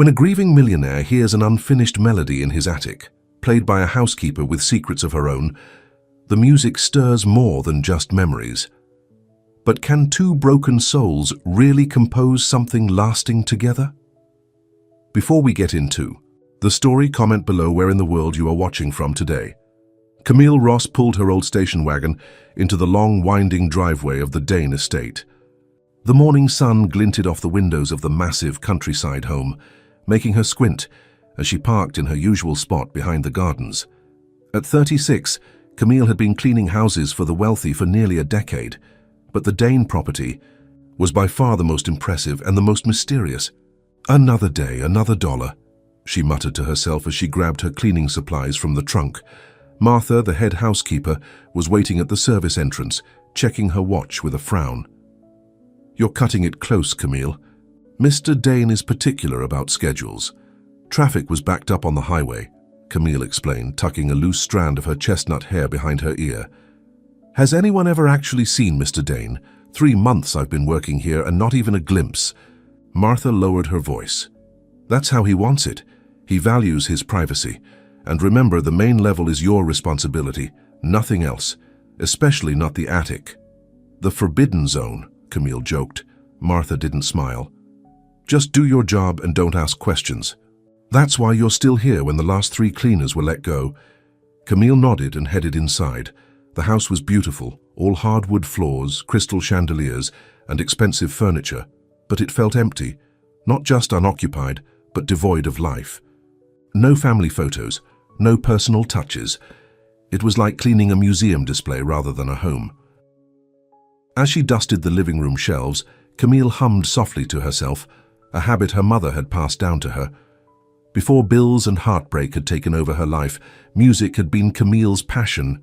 When a grieving millionaire hears an unfinished melody in his attic, played by a housekeeper with secrets of her own, the music stirs more than just memories. But can two broken souls really compose something lasting together? Before we get into the story, comment below where in the world you are watching from today. Camille Ross pulled her old station wagon into the long, winding driveway of the Dane estate. The morning sun glinted off the windows of the massive countryside home, making her squint as she parked in her usual spot behind the gardens. At 36, Camille had been cleaning houses for the wealthy for nearly a decade, but the Dane property was by far the most impressive and the most mysterious. "Another day, another dollar," she muttered to herself as she grabbed her cleaning supplies from the trunk. Martha, the head housekeeper, was waiting at the service entrance, checking her watch with a frown. "You're cutting it close, Camille. Mr. Dane is particular about schedules." Traffic was backed up on the highway, Camille explained, tucking a loose strand of her chestnut hair behind her ear. "Has anyone ever actually seen Mr. Dane? 3 months I've been working here and not even a glimpse." Martha lowered her voice. "That's how he wants it. He values his privacy. And remember, the main level is your responsibility, nothing else, especially not the attic." "The forbidden zone," Camille joked. Martha didn't smile. "Just do your job and don't ask questions. That's why you're still here when the last 3 cleaners were let go." Camille nodded and headed inside. The house was beautiful, all hardwood floors, crystal chandeliers, and expensive furniture, but it felt empty, not just unoccupied, but devoid of life. No family photos, no personal touches. It was like cleaning a museum display rather than a home. As she dusted the living room shelves, Camille hummed softly to herself, a habit her mother had passed down to her. Before bills and heartbreak had taken over her life, music had been Camille's passion.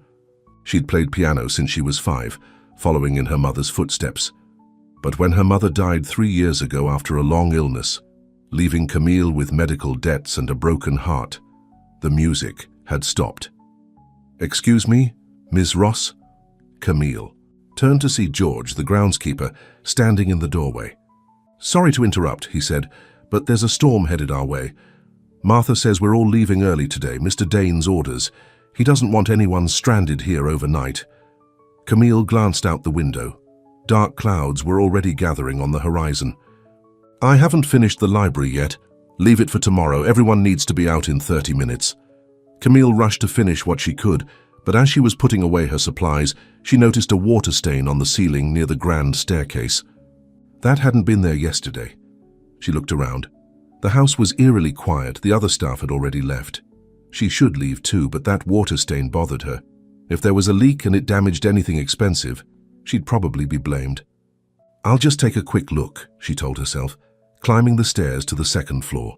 She'd played piano since she was 5, following in her mother's footsteps. But when her mother died 3 years ago after a long illness, leaving Camille with medical debts and a broken heart, the music had stopped. "Excuse me, Ms. Ross?" Camille turned to see George, the groundskeeper, standing in the doorway. "Sorry to interrupt," he said, "but there's a storm headed our way. Martha says we're all leaving early today, Mr. Dane's orders. He doesn't want anyone stranded here overnight." Camille glanced out the window. Dark clouds were already gathering on the horizon. "I haven't finished the library yet. Leave it for tomorrow. Everyone needs to be out in 30 minutes. Camille rushed to finish what she could, but as she was putting away her supplies, she noticed a water stain on the ceiling near the grand staircase. That hadn't been there yesterday. She looked around. The house was eerily quiet. The other staff had already left. She should leave too, but that water stain bothered her. If there was a leak and it damaged anything expensive, she'd probably be blamed. "I'll just take a quick look," she told herself, climbing the stairs to the 2nd floor.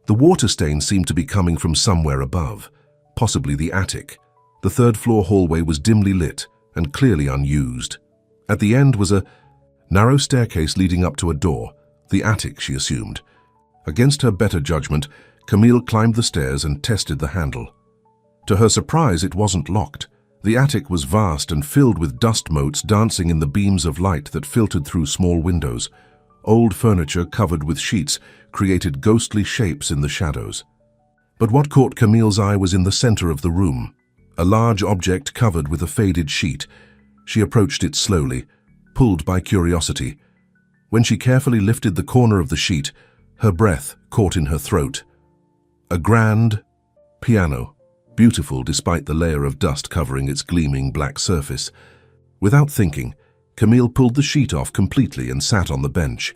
The water stain seemed to be coming from somewhere above, possibly the attic. The 3rd floor hallway was dimly lit and clearly unused. At the end was a narrow staircase leading up to a door, the attic, she assumed. Against her better judgment, Camille climbed the stairs and tested the handle. To her surprise, it wasn't locked. The attic was vast and filled with dust motes dancing in the beams of light that filtered through small windows. Old furniture covered with sheets created ghostly shapes in the shadows. But what caught Camille's eye was in the center of the room, a large object covered with a faded sheet. She approached it slowly, pulled by curiosity. When she carefully lifted the corner of the sheet, her breath caught in her throat. A grand piano, beautiful despite the layer of dust covering its gleaming black surface. Without thinking, Camille pulled the sheet off completely and sat on the bench.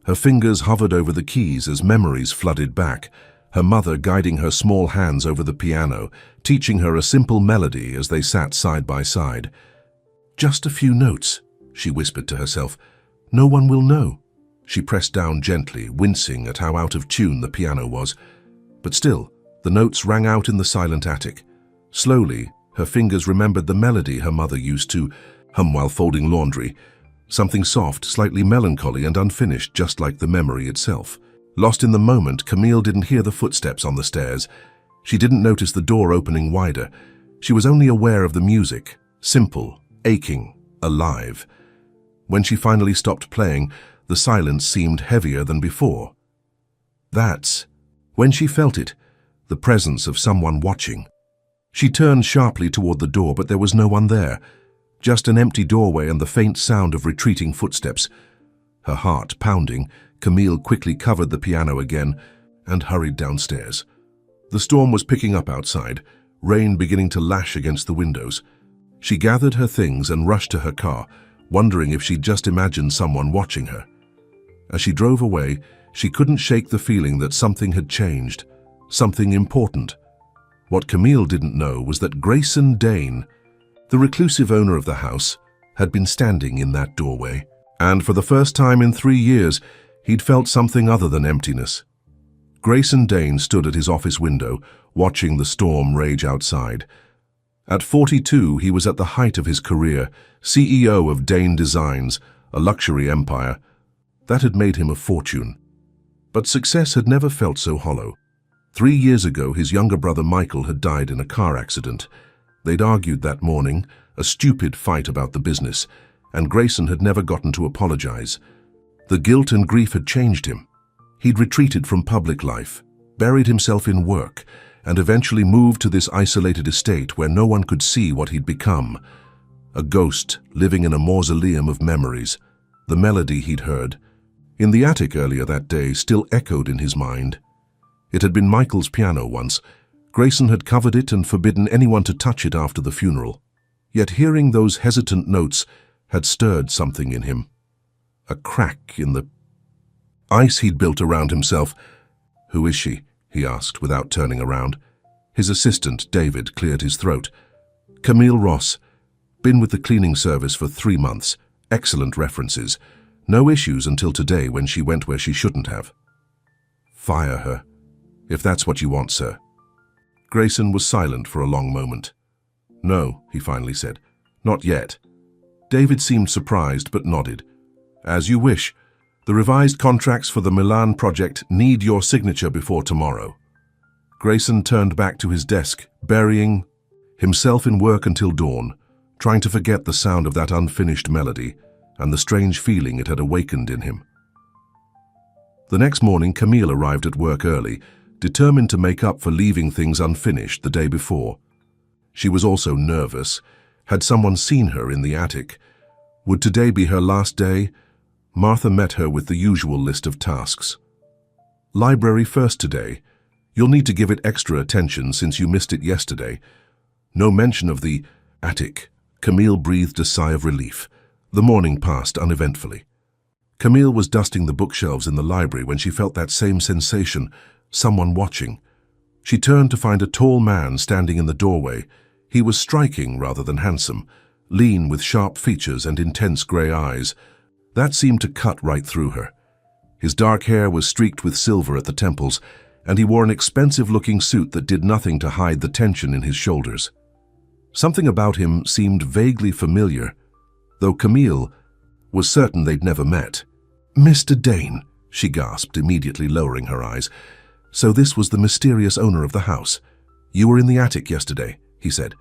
Her fingers hovered over the keys as memories flooded back, her mother guiding her small hands over the piano, teaching her a simple melody as they sat side by side. "Just a few notes," she whispered to herself. "No one will know." She pressed down gently, wincing at how out of tune the piano was. But still, the notes rang out in the silent attic. Slowly, her fingers remembered the melody her mother used to hum while folding laundry. Something soft, slightly melancholy and unfinished, just like the memory itself. Lost in the moment, Camille didn't hear the footsteps on the stairs. She didn't notice the door opening wider. She was only aware of the music, simple, aching, alive. When she finally stopped playing, the silence seemed heavier than before. That's when she felt it, the presence of someone watching. She turned sharply toward the door, but there was no one there, just an empty doorway and the faint sound of retreating footsteps. Her heart pounding, Camille quickly covered the piano again and hurried downstairs. The storm was picking up outside, rain beginning to lash against the windows. She gathered her things and rushed to her car, wondering if she'd just imagined someone watching her. As she drove away, she couldn't shake the feeling that something had changed, something important. What Camille didn't know was that Grayson Dane, the reclusive owner of the house, had been standing in that doorway. And for the first time in 3 years, he'd felt something other than emptiness. Grayson Dane stood at his office window, watching the storm rage outside. At 42, he was at the height of his career, CEO of Dane Designs, a luxury empire. That had made him a fortune. But success had never felt so hollow. 3 years ago, his younger brother Michael had died in a car accident. They'd argued that morning, a stupid fight about the business, and Grayson had never gotten to apologize. The guilt and grief had changed him. He'd retreated from public life, buried himself in work, and eventually moved to this isolated estate where no one could see what he'd become. A ghost living in a mausoleum of memories. The melody he'd heard in the attic earlier that day still echoed in his mind. It had been Michael's piano once. Grayson had covered it and forbidden anyone to touch it after the funeral. Yet hearing those hesitant notes had stirred something in him. A crack in the ice he'd built around himself. "Who is she?" he asked without turning around. His assistant, David, cleared his throat. "Camille Ross. Been with the cleaning service for 3 months. Excellent references. No issues until today when she went where she shouldn't have." "Fire her, if that's what you want, sir." Grayson was silent for a long moment. "No," he finally said. "Not yet." David seemed surprised but nodded. "As you wish. The revised contracts for the Milan project need your signature before tomorrow." Grayson turned back to his desk, burying himself in work until dawn, trying to forget the sound of that unfinished melody and the strange feeling it had awakened in him. The next morning, Camille arrived at work early, determined to make up for leaving things unfinished the day before. She was also nervous. Had someone seen her in the attic? Would today be her last day? Martha met her with the usual list of tasks. "Library first today. You'll need to give it extra attention since you missed it yesterday." No mention of the attic. Camille breathed a sigh of relief. The morning passed uneventfully. Camille was dusting the bookshelves in the library when she felt that same sensation, someone watching. She turned to find a tall man standing in the doorway. He was striking rather than handsome, lean with sharp features and intense grey eyes. That seemed to cut right through her. His dark hair was streaked with silver at the temples, and he wore an expensive-looking suit that did nothing to hide the tension in his shoulders. Something about him seemed vaguely familiar, though Camille was certain they'd never met. "Mr. Dane," she gasped, immediately lowering her eyes. "So this was the mysterious owner of the house. You were in the attic yesterday," he said.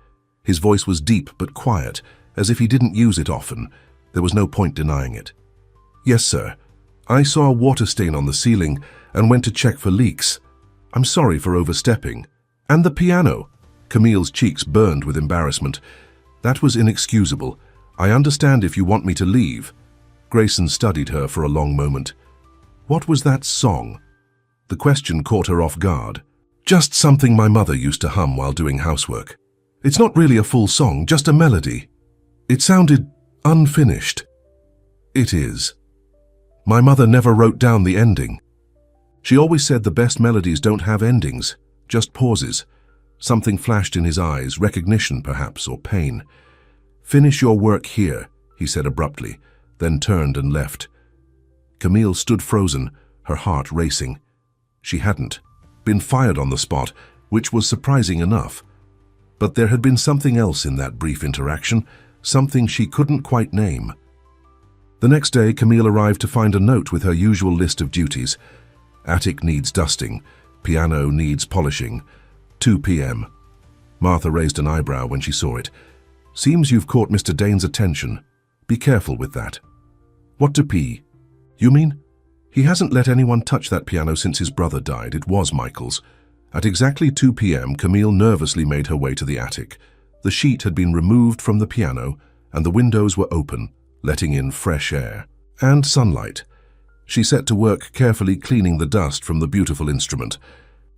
His voice was deep but quiet, as if he didn't use it often. There was no point denying it. "Yes, sir. I saw a water stain on the ceiling and went to check for leaks. I'm sorry for overstepping. And the piano." Camille's cheeks burned with embarrassment. "That was inexcusable. I understand if you want me to leave." Grayson studied her for a long moment. "What was that song?" The question caught her off guard. "Just something my mother used to hum while doing housework. It's not really a full song, just a melody. It sounded unfinished." "It is. My mother never wrote down the ending. She always said the best melodies don't have endings, just pauses." Something flashed in his eyes, recognition perhaps, or pain. "Finish your work here," he said abruptly, then turned and left. Camille stood frozen, her heart racing. She hadn't been fired on the spot, which was surprising enough. But there had been something else in that brief interaction, something she couldn't quite name. The next day, Camille arrived to find a note with her usual list of duties. Attic needs dusting, piano needs polishing, 2 p.m. Martha raised an eyebrow when she saw it. "Seems you've caught Mr. Dane's attention. Be careful with that." "What to P? You mean?" He hasn't let anyone touch that piano since his brother died. It was Michael's. At exactly 2 p.m., Camille nervously made her way to the attic. The sheet had been removed from the piano, and the windows were open, letting in fresh air and sunlight. She set to work carefully cleaning the dust from the beautiful instrument.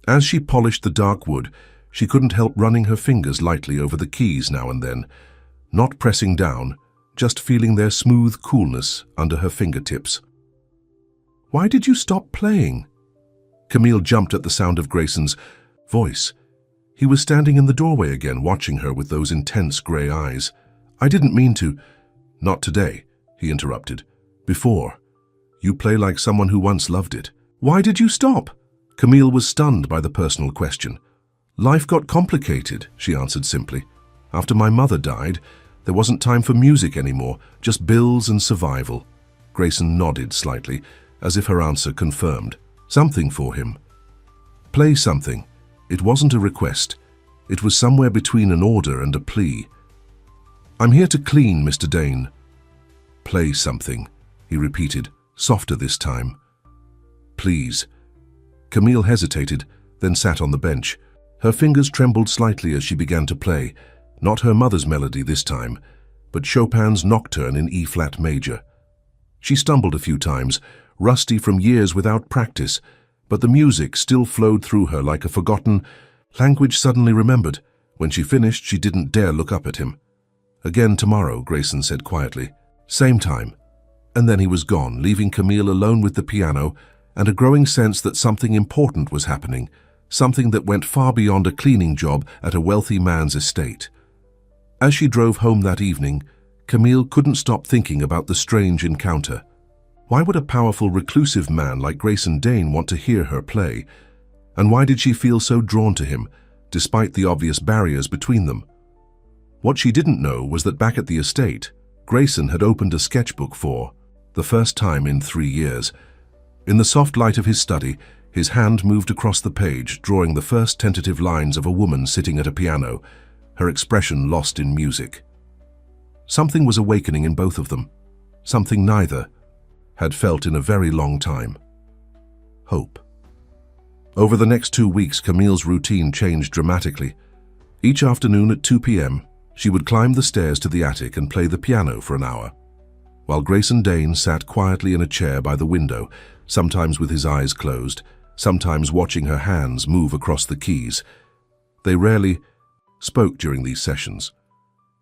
As she polished the dark wood, she couldn't help running her fingers lightly over the keys now and then, not pressing down, just feeling their smooth coolness under her fingertips. "Why did you stop playing?" Camille jumped at the sound of Grayson's voice. He was standing in the doorway again, watching her with those intense grey eyes. "I didn't mean to." "Not today," he interrupted. "Before. You play like someone who once loved it." "Why did you stop?" Camille was stunned by the personal question. "Life got complicated," she answered simply. "After my mother died, there wasn't time for music anymore, just bills and survival." Grayson nodded slightly, as if her answer confirmed something for him. Play something. It wasn't a request. It was somewhere between an order and a plea. "I'm here to clean, Mr. Dane." "Play something," he repeated, softer this time. "Please." Camille hesitated, then sat on the bench. Her fingers trembled slightly as she began to play, not her mother's melody this time, but Chopin's Nocturne in E-flat major. She stumbled a few times, rusty from years without practice, but the music still flowed through her like a forgotten language suddenly remembered. When she finished, she didn't dare look up at him. "Again tomorrow," Grayson said quietly. "Same time." And then he was gone, leaving Camille alone with the piano and a growing sense that something important was happening, something that went far beyond a cleaning job at a wealthy man's estate. As she drove home that evening, Camille couldn't stop thinking about the strange encounter. Why would a powerful, reclusive man like Grayson Dane want to hear her play? And why did she feel so drawn to him, despite the obvious barriers between them? What she didn't know was that back at the estate, Grayson had opened a sketchbook for the first time in 3 years. In the soft light of his study, his hand moved across the page, drawing the first tentative lines of a woman sitting at a piano, her expression lost in music. Something was awakening in both of them, something neither had felt in a very long time. Hope. Over the next 2 weeks, Camille's routine changed dramatically. Each afternoon at 2 p.m., she would climb the stairs to the attic and play the piano for an hour, while Grayson Dane sat quietly in a chair by the window, sometimes with his eyes closed, sometimes watching her hands move across the keys. They rarely spoke during these sessions.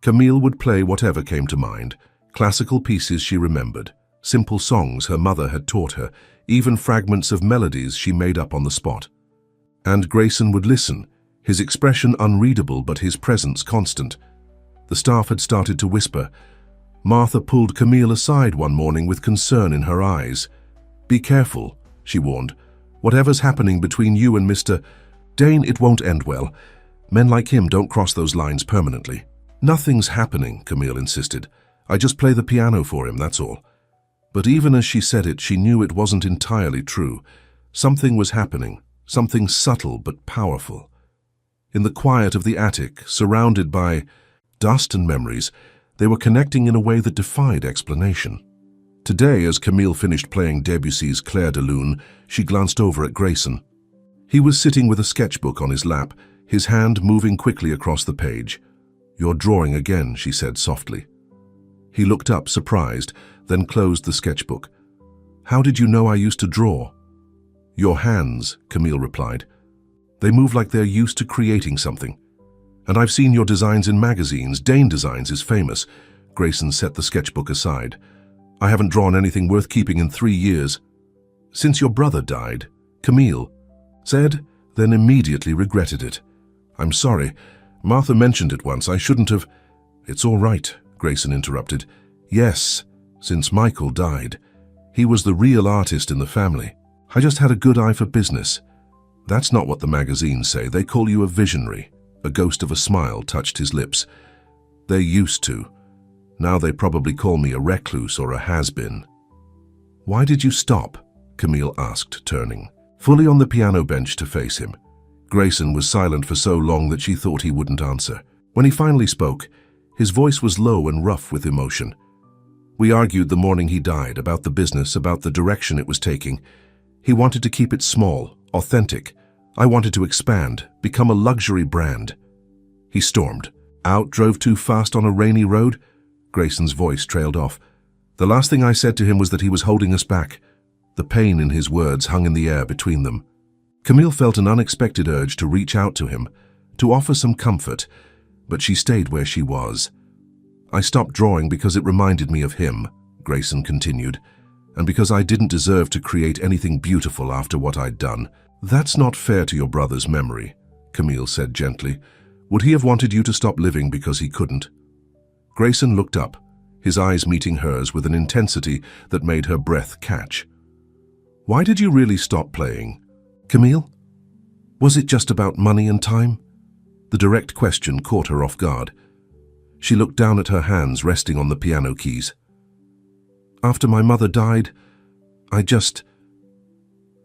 Camille would play whatever came to mind, classical pieces she remembered, simple songs her mother had taught her, even fragments of melodies she made up on the spot. And Grayson would listen, his expression unreadable but his presence constant. The staff had started to whisper. Martha pulled Camille aside one morning with concern in her eyes. "Be careful," she warned. "Whatever's happening between you and Mr. Dane, it won't end well. Men like him don't cross those lines permanently." "Nothing's happening," Camille insisted. "I just play the piano for him, that's all." But even as she said it, she knew it wasn't entirely true. Something was happening, something subtle but powerful. In the quiet of the attic, surrounded by dust and memories, they were connecting in a way that defied explanation. Today, as Camille finished playing Debussy's Clair de Lune, she glanced over at Grayson. He was sitting with a sketchbook on his lap, his hand moving quickly across the page. "You're drawing again," she said softly. He looked up, surprised, then closed the sketchbook. "How did you know I used to draw?" "Your hands," Camille replied. "They move like they're used to creating something. And I've seen your designs in magazines. Dane Designs is famous." Grayson set the sketchbook aside. "I haven't drawn anything worth keeping in 3 years." "Since your brother died," Camille said, then immediately regretted it. "I'm sorry. Martha mentioned it once. I shouldn't have." "It's all right," Grayson interrupted. "Yes, since Michael died. He was the real artist in the family. I just had a good eye for business. That's not what the magazines say. They call you a visionary." A ghost of a smile touched his lips. "They used to. Now they probably call me a recluse or a has-been." "Why did you stop?" Camille asked, turning, fully on the piano bench to face him. Grayson was silent for so long that she thought he wouldn't answer. When he finally spoke, his voice was low and rough with emotion. We argued the morning he died about the business, about the direction it was taking. He wanted to keep it small, authentic. I wanted to expand, become a luxury brand. He stormed. Out, drove too fast on a rainy road? Grayson's voice trailed off. The last thing I said to him was that he was holding us back. The pain in his words hung in the air between them. Camille felt an unexpected urge to reach out to him, to offer some comfort, but she stayed where she was. I stopped drawing because it reminded me of him, Grayson continued, and because I didn't deserve to create anything beautiful after what I'd done. That's not fair to your brother's memory, Camille said gently. Would he have wanted you to stop living because he couldn't? Grayson looked up, his eyes meeting hers with an intensity that made her breath catch. Why did you really stop playing, Camille? Was it just about money and time? The direct question caught her off guard. She looked down at her hands resting on the piano keys. After my mother died, I just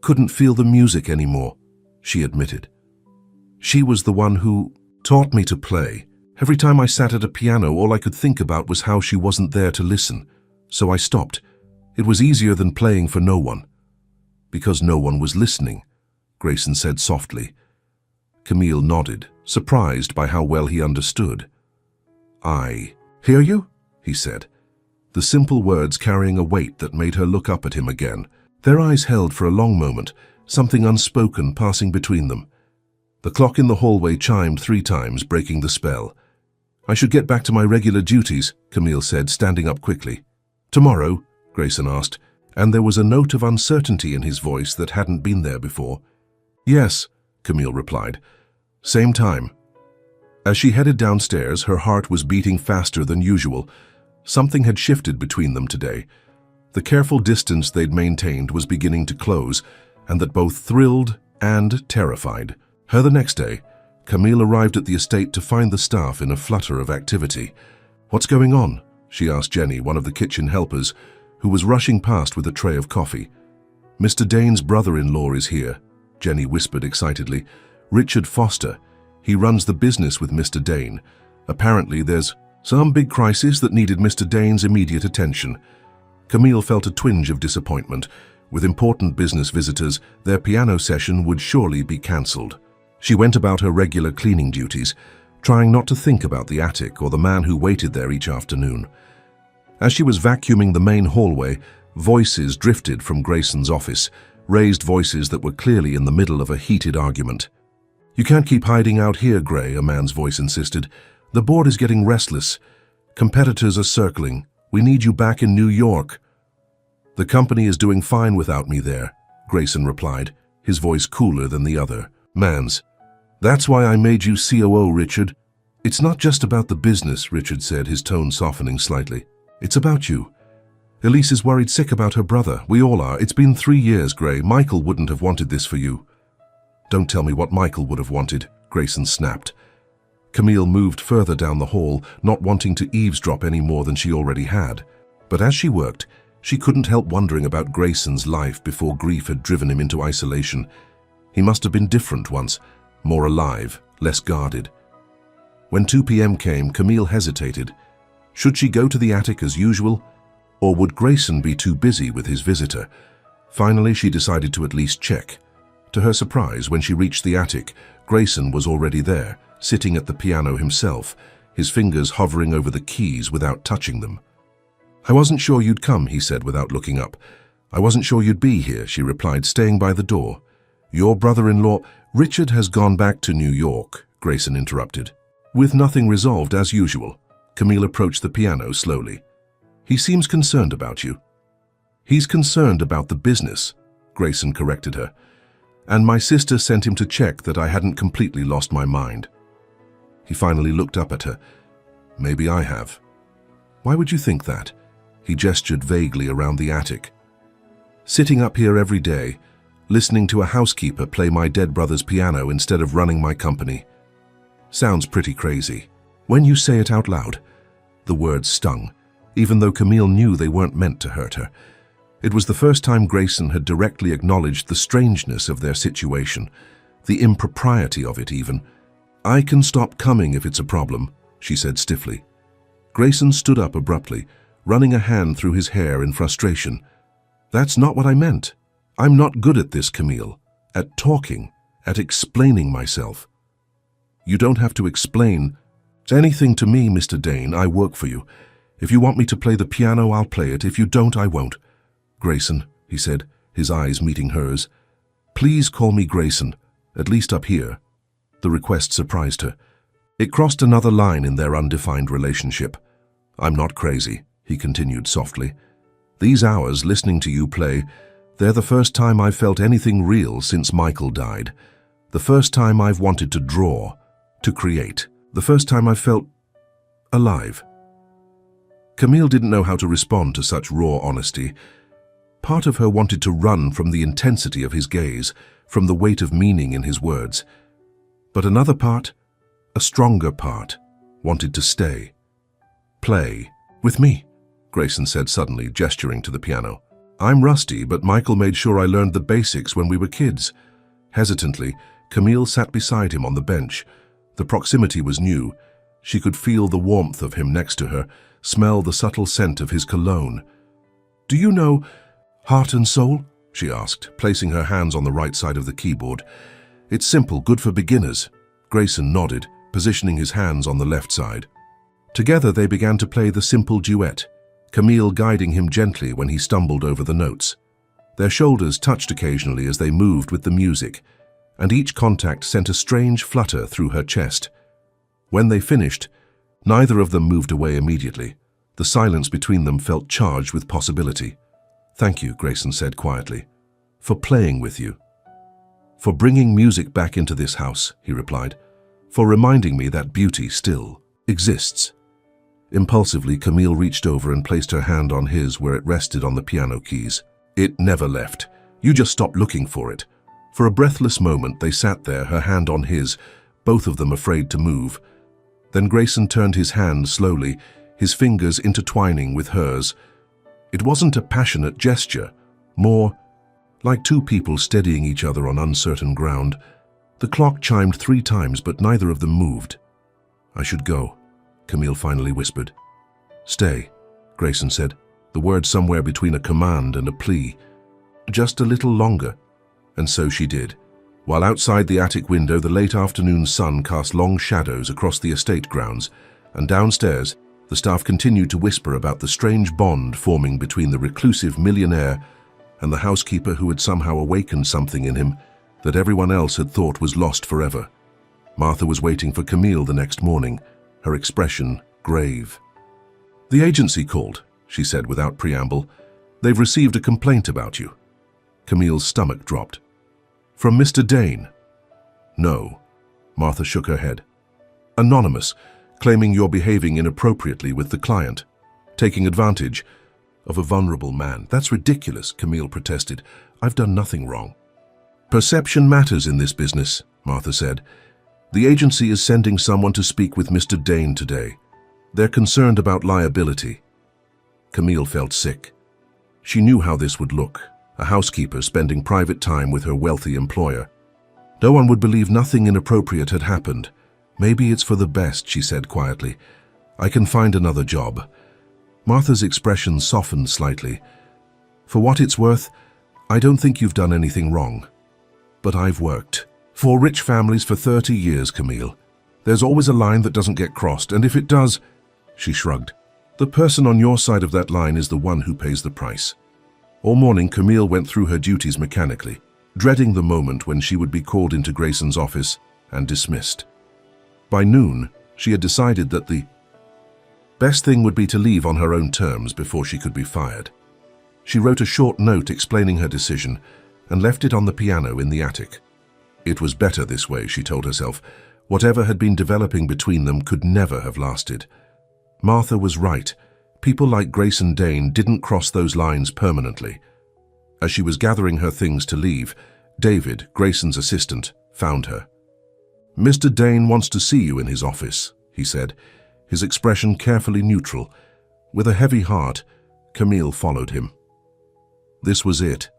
couldn't feel the music anymore, she admitted. She was the one who taught me to play. Every time I sat at a piano, all I could think about was how she wasn't there to listen. So I stopped. It was easier than playing for no one. Because no one was listening, Grayson said softly. Camille nodded, surprised by how well he understood. I hear you, he said, the simple words carrying a weight that made her look up at him again. Their eyes held for a long moment, something unspoken passing between them. The clock in the hallway chimed 3 times, breaking the spell. I should get back to my regular duties, Camille said, standing up quickly. Tomorrow? Grayson asked, and there was a note of uncertainty in his voice that hadn't been there before. Yes, Camille replied. Same time. As she headed downstairs, her heart was beating faster than usual. Something had shifted between them today. The careful distance they'd maintained was beginning to close, and that both thrilled and terrified her. The next day, Camille arrived at the estate to find the staff in a flutter of activity. What's going on? She asked Jenny, one of the kitchen helpers, who was rushing past with a tray of coffee. Mr. Dane's brother-in-law is here, Jenny whispered excitedly. Richard Foster. He runs the business with Mr. Dane. Apparently there's some big crisis that needed Mr. Dane's immediate attention. Camille felt a twinge of disappointment. With important business visitors, their piano session would surely be cancelled. She went about her regular cleaning duties, trying not to think about the attic or the man who waited there each afternoon. As she was vacuuming the main hallway, voices drifted from Grayson's office, raised voices that were clearly in the middle of a heated argument. You can't keep hiding out here, Gray, a man's voice insisted. The board is getting restless. Competitors are circling. We need you back in New York. The company is doing fine without me there, Grayson replied, his voice cooler than the other. Man's. That's why I made you COO, Richard. It's not just about the business, Richard said, his tone softening slightly. It's about you. Elise is worried sick about her brother. We all are. It's been 3 years, Gray. Michael wouldn't have wanted this for you. Don't tell me what Michael would have wanted, Grayson snapped. Camille moved further down the hall, not wanting to eavesdrop any more than she already had. But as she worked, she couldn't help wondering about Grayson's life before grief had driven him into isolation. He must have been different once, more alive, less guarded. When 2 p.m. came, Camille hesitated. Should she go to the attic as usual, or would Grayson be too busy with his visitor? Finally, she decided to at least check. To her surprise, when she reached the attic, Grayson was already there, sitting at the piano himself, his fingers hovering over the keys without touching them. I wasn't sure you'd come, he said without looking up. I wasn't sure you'd be here, she replied, staying by the door. Your brother-in-law, Richard, has gone back to New York, Grayson interrupted. With nothing resolved as usual, Camille approached the piano slowly. He seems concerned about you. He's concerned about the business, Grayson corrected her. And my sister sent him to check that I hadn't completely lost my mind. He finally looked up at her. Maybe I have. Why would you think that? He gestured vaguely around the attic. Sitting up here every day, listening to a housekeeper play my dead brother's piano instead of running my company. Sounds pretty crazy. When you say it out loud, the words stung, even though Camille knew they weren't meant to hurt her. It was the first time Grayson had directly acknowledged the strangeness of their situation, the impropriety of it even. I can stop coming if it's a problem, she said stiffly. Grayson stood up abruptly, running a hand through his hair in frustration. "That's not what I meant. I'm not good at this, Camille. At talking, at explaining myself." "You don't have to explain anything to me, Mr. Dane. I work for you. If you want me to play the piano, I'll play it. If you don't, I won't." "Grayson," he said, his eyes meeting hers. "Please call me Grayson, at least up here." The request surprised her. It crossed another line in their undefined relationship. "I'm not crazy," he continued softly. "These hours listening to you play, they're the first time I've felt anything real since Michael died. The first time I've wanted to draw, to create. The first time I've felt alive." Camille didn't know how to respond to such raw honesty. Part of her wanted to run from the intensity of his gaze, from the weight of meaning in his words. But another part, a stronger part, wanted to stay. "Play with me," Grayson said suddenly, gesturing to the piano. "I'm rusty, but Michael made sure I learned the basics when we were kids." Hesitantly, Camille sat beside him on the bench. The proximity was new. She could feel the warmth of him next to her, smell the subtle scent of his cologne. "Do you know Heart and Soul?" she asked, placing her hands on the right side of the keyboard. "It's simple, good for beginners." Grayson nodded, positioning his hands on the left side. Together they began to play the simple duet, Camille guiding him gently when he stumbled over the notes. Their shoulders touched occasionally as they moved with the music, and each contact sent a strange flutter through her chest. When they finished, neither of them moved away immediately. The silence between them felt charged with possibility. "Thank you," Grayson said quietly. "For playing with you. For bringing music back into this house," he replied. "For reminding me that beauty still exists." Impulsively, Camille reached over and placed her hand on his where it rested on the piano keys. "It never left. You just stopped looking for it." For a breathless moment, they sat there, her hand on his, both of them afraid to move. Then Grayson turned his hand slowly, his fingers intertwining with hers. It wasn't a passionate gesture, more like two people steadying each other on uncertain ground. The clock chimed 3 times, but neither of them moved. "I should go," Camille finally whispered. "Stay," Grayson said, the word somewhere between a command and a plea. "Just a little longer." And so she did. While outside the attic window, the late afternoon sun cast long shadows across the estate grounds, and downstairs, the staff continued to whisper about the strange bond forming between the reclusive millionaire and the housekeeper who had somehow awakened something in him that everyone else had thought was lost forever. Martha was waiting for Camille the next morning, her expression grave. "The agency called," she said without preamble. "They've received a complaint about you." Camille's stomach dropped. "From Mr. Dane?" "No." Martha shook her head. "Anonymous, claiming you're behaving inappropriately with the client, taking advantage of a vulnerable man." "That's ridiculous," Camille protested. "I've done nothing wrong." "Perception matters in this business," Martha said. "The agency is sending someone to speak with Mr. Dane today. They're concerned about liability." Camille felt sick. She knew how this would look, a housekeeper spending private time with her wealthy employer. No one would believe nothing inappropriate had happened. "Maybe it's for the best," she said quietly. "I can find another job." Martha's expression softened slightly. "For what it's worth, I don't think you've done anything wrong. But I've worked for rich families for 30 years, Camille. There's always a line that doesn't get crossed, and if it does," she shrugged, "the person on your side of that line is the one who pays the price." All morning, Camille went through her duties mechanically, dreading the moment when she would be called into Grayson's office and dismissed. By noon, she had decided that the best thing would be to leave on her own terms before she could be fired. She wrote a short note explaining her decision and left it on the piano in the attic. It was better this way, she told herself. Whatever had been developing between them could never have lasted. Martha was right. People like Grayson Dane didn't cross those lines permanently. As she was gathering her things to leave, David, Grayson's assistant, found her. "Mr. Dane wants to see you in his office," he said, his expression carefully neutral. With a heavy heart, Camille followed him. This was it.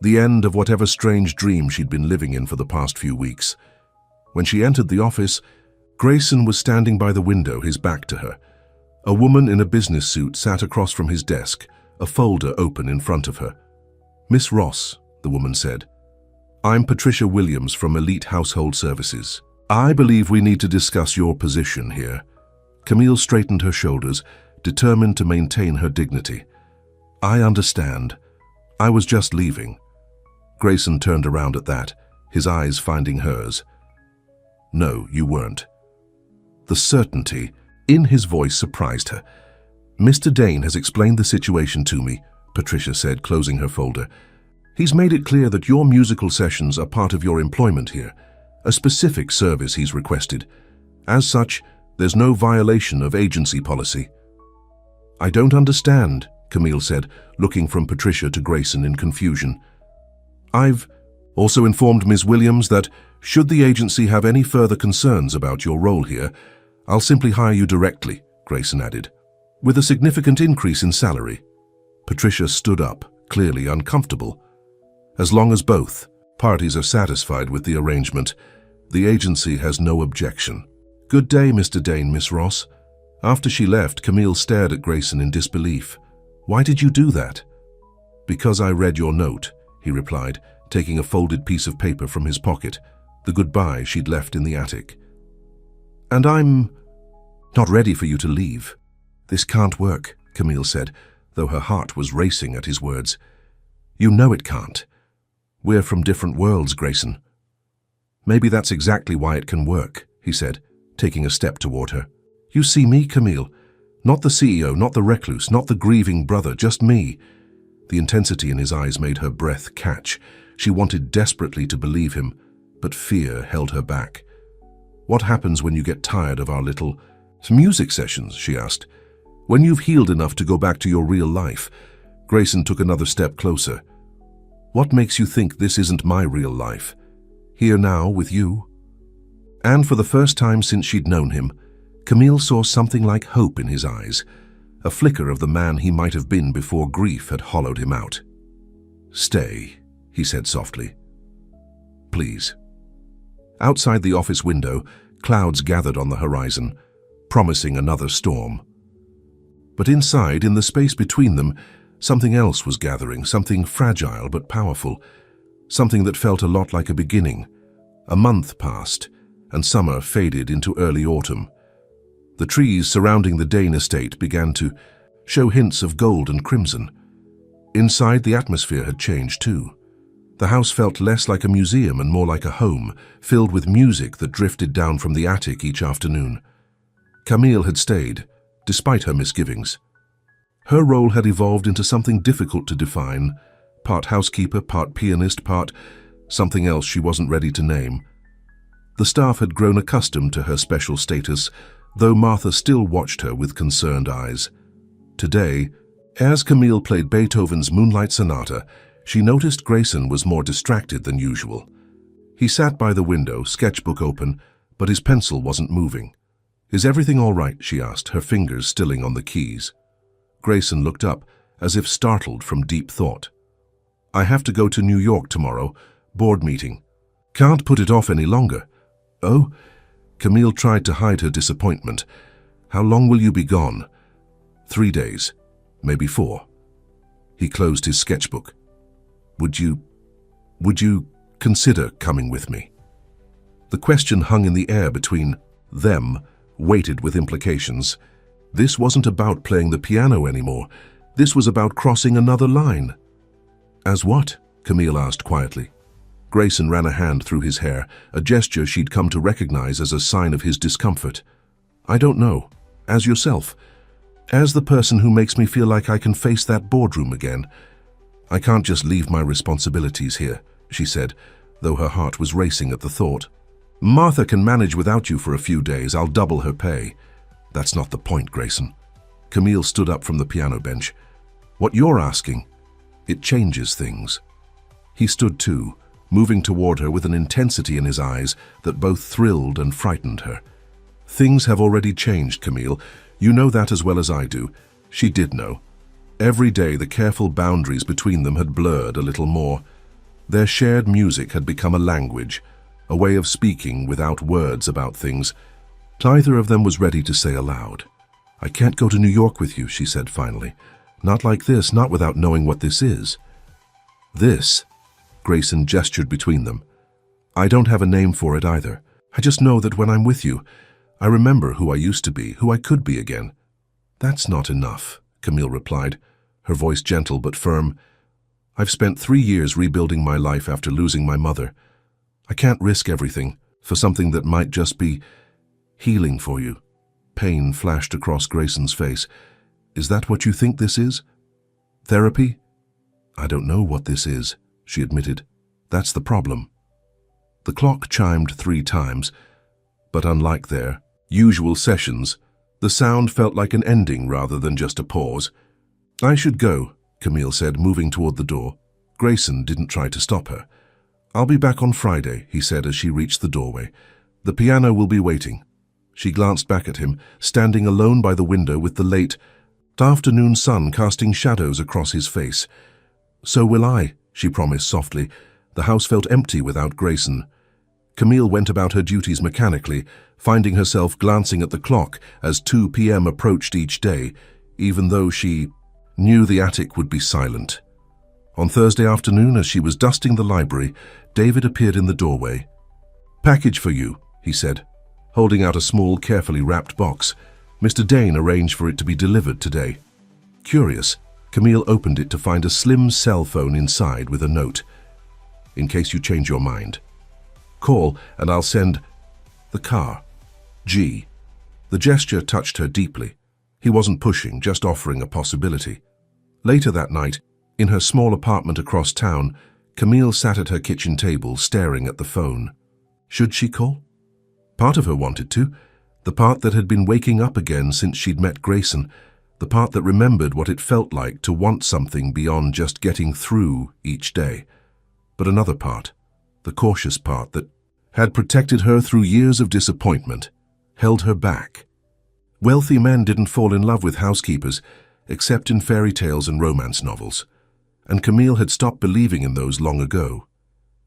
The end of whatever strange dream she'd been living in for the past few weeks. When she entered the office, Grayson was standing by the window, his back to her. A woman in a business suit sat across from his desk, a folder open in front of her. "Miss Ross," the woman said, "I'm Patricia Williams from Elite Household Services. I believe we need to discuss your position here." Camille straightened her shoulders, determined to maintain her dignity. "I understand. I was just leaving." Grayson turned around at that, his eyes finding hers. "No, you weren't." The certainty in his voice surprised her. "Mr. Dane has explained the situation to me," Patricia said, closing her folder. "He's made it clear that your musical sessions are part of your employment here, a specific service he's requested. As such, there's no violation of agency policy." "I don't understand," Camille said, looking from Patricia to Grayson in confusion. "I've also informed Ms. Williams that, should the agency have any further concerns about your role here, I'll simply hire you directly," Grayson added, "with a significant increase in salary." Patricia stood up, clearly uncomfortable. "As long as both parties are satisfied with the arrangement, the agency has no objection." "Good day, Mr. Dane, Miss Ross." After she left, Camille stared at Grayson in disbelief. "Why did you do that?" "Because I read your note," he replied, taking a folded piece of paper from his pocket, the goodbye she'd left in the attic. "And I'm not ready for you to leave." "This can't work," Camille said, though her heart was racing at his words. "You know it can't. We're from different worlds, Grayson." "Maybe that's exactly why it can work," he said, taking a step toward her. "You see me, Camille. Not the CEO, not the recluse, not the grieving brother, just me." The intensity in his eyes made her breath catch. She wanted desperately to believe him, but fear held her back. "What happens when you get tired of our little music sessions?" she asked. "When you've healed enough to go back to your real life?" Grayson took another step closer. "What makes you think this isn't my real life? Here now with you?" And for the first time since she'd known him, Camille saw something like hope in his eyes, a flicker of the man he might have been before grief had hollowed him out. "Stay," he said softly. "Please." Outside the office window, clouds gathered on the horizon, promising another storm. But inside, in the space between them, something else was gathering, something fragile but powerful, something that felt a lot like a beginning. A month passed, and summer faded into early autumn. The trees surrounding the Dane estate began to show hints of gold and crimson. Inside, the atmosphere had changed too. The house felt less like a museum and more like a home, filled with music that drifted down from the attic each afternoon. Camille had stayed, despite her misgivings. Her role had evolved into something difficult to define, part housekeeper, part pianist, part something else she wasn't ready to name. The staff had grown accustomed to her special status, though Martha still watched her with concerned eyes. Today, as Camille played Beethoven's Moonlight Sonata, she noticed Grayson was more distracted than usual. He sat by the window, sketchbook open, but his pencil wasn't moving. "Is everything all right?" she asked, her fingers stilling on the keys. Grayson looked up, as if startled from deep thought. "I have to go to New York tomorrow, board meeting. Can't put it off any longer." "Oh?" Camille tried to hide her disappointment. "How long will you be gone?" 3 days, maybe 4. He closed his sketchbook. Would you consider coming with me?" The question hung in the air between them, weighted with implications. This wasn't about playing the piano anymore. This was about crossing another line. "As what?" Camille asked quietly. Grayson ran a hand through his hair, a gesture she'd come to recognize as a sign of his discomfort. "I don't know. As yourself. As the person who makes me feel like I can face that boardroom again. I can't just leave my responsibilities here," she said, though her heart was racing at the thought. "Martha can manage without you for a few days. I'll double her pay." "That's not the point, Grayson." Camille stood up from the piano bench. "What you're asking, it changes things." He stood too, moving toward her with an intensity in his eyes that both thrilled and frightened her. "Things have already changed, Camille. You know that as well as I do." She did know. Every day the careful boundaries between them had blurred a little more. Their shared music had become a language, a way of speaking without words about things. Neither of them was ready to say aloud, "I can't go to New York with you," she said finally. "Not like this, not without knowing what this is." "This?" Grayson gestured between them. "I don't have a name for it either. I just know that when I'm with you, I remember who I used to be, who I could be again." "That's not enough," Camille replied, her voice gentle but firm. "I've spent 3 years rebuilding my life after losing my mother. I can't risk everything for something that might just be healing for you." Pain flashed across Grayson's face. "Is that what you think this is? Therapy?" "I don't know what this is," she admitted. "That's the problem." The clock chimed 3 times, but unlike their usual sessions, the sound felt like an ending rather than just a pause. "I should go," Camille said, moving toward the door. Grayson didn't try to stop her. "I'll be back on Friday," he said as she reached the doorway. "The piano will be waiting." She glanced back at him, standing alone by the window with the late afternoon sun casting shadows across his face. "So will I," she promised softly. The house felt empty without Grayson. Camille went about her duties mechanically, finding herself glancing at the clock as 2 p.m. approached each day, even though she knew the attic would be silent. On Thursday afternoon, as she was dusting the library, David appeared in the doorway. "Package for you," he said, holding out a small, carefully wrapped box. "Mr. Dane arranged for it to be delivered today." Curious, Camille opened it to find a slim cell phone inside with a note. "In case you change your mind. Call and I'll send the car. G." The gesture touched her deeply. He wasn't pushing, just offering a possibility. Later that night, in her small apartment across town, Camille sat at her kitchen table staring at the phone. Should she call? Part of her wanted to, the part that had been waking up again since she'd met Grayson, the part that remembered what it felt like to want something beyond just getting through each day. But another part, the cautious part that had protected her through years of disappointment, held her back. Wealthy men didn't fall in love with housekeepers, except in fairy tales and romance novels, and Camille had stopped believing in those long ago.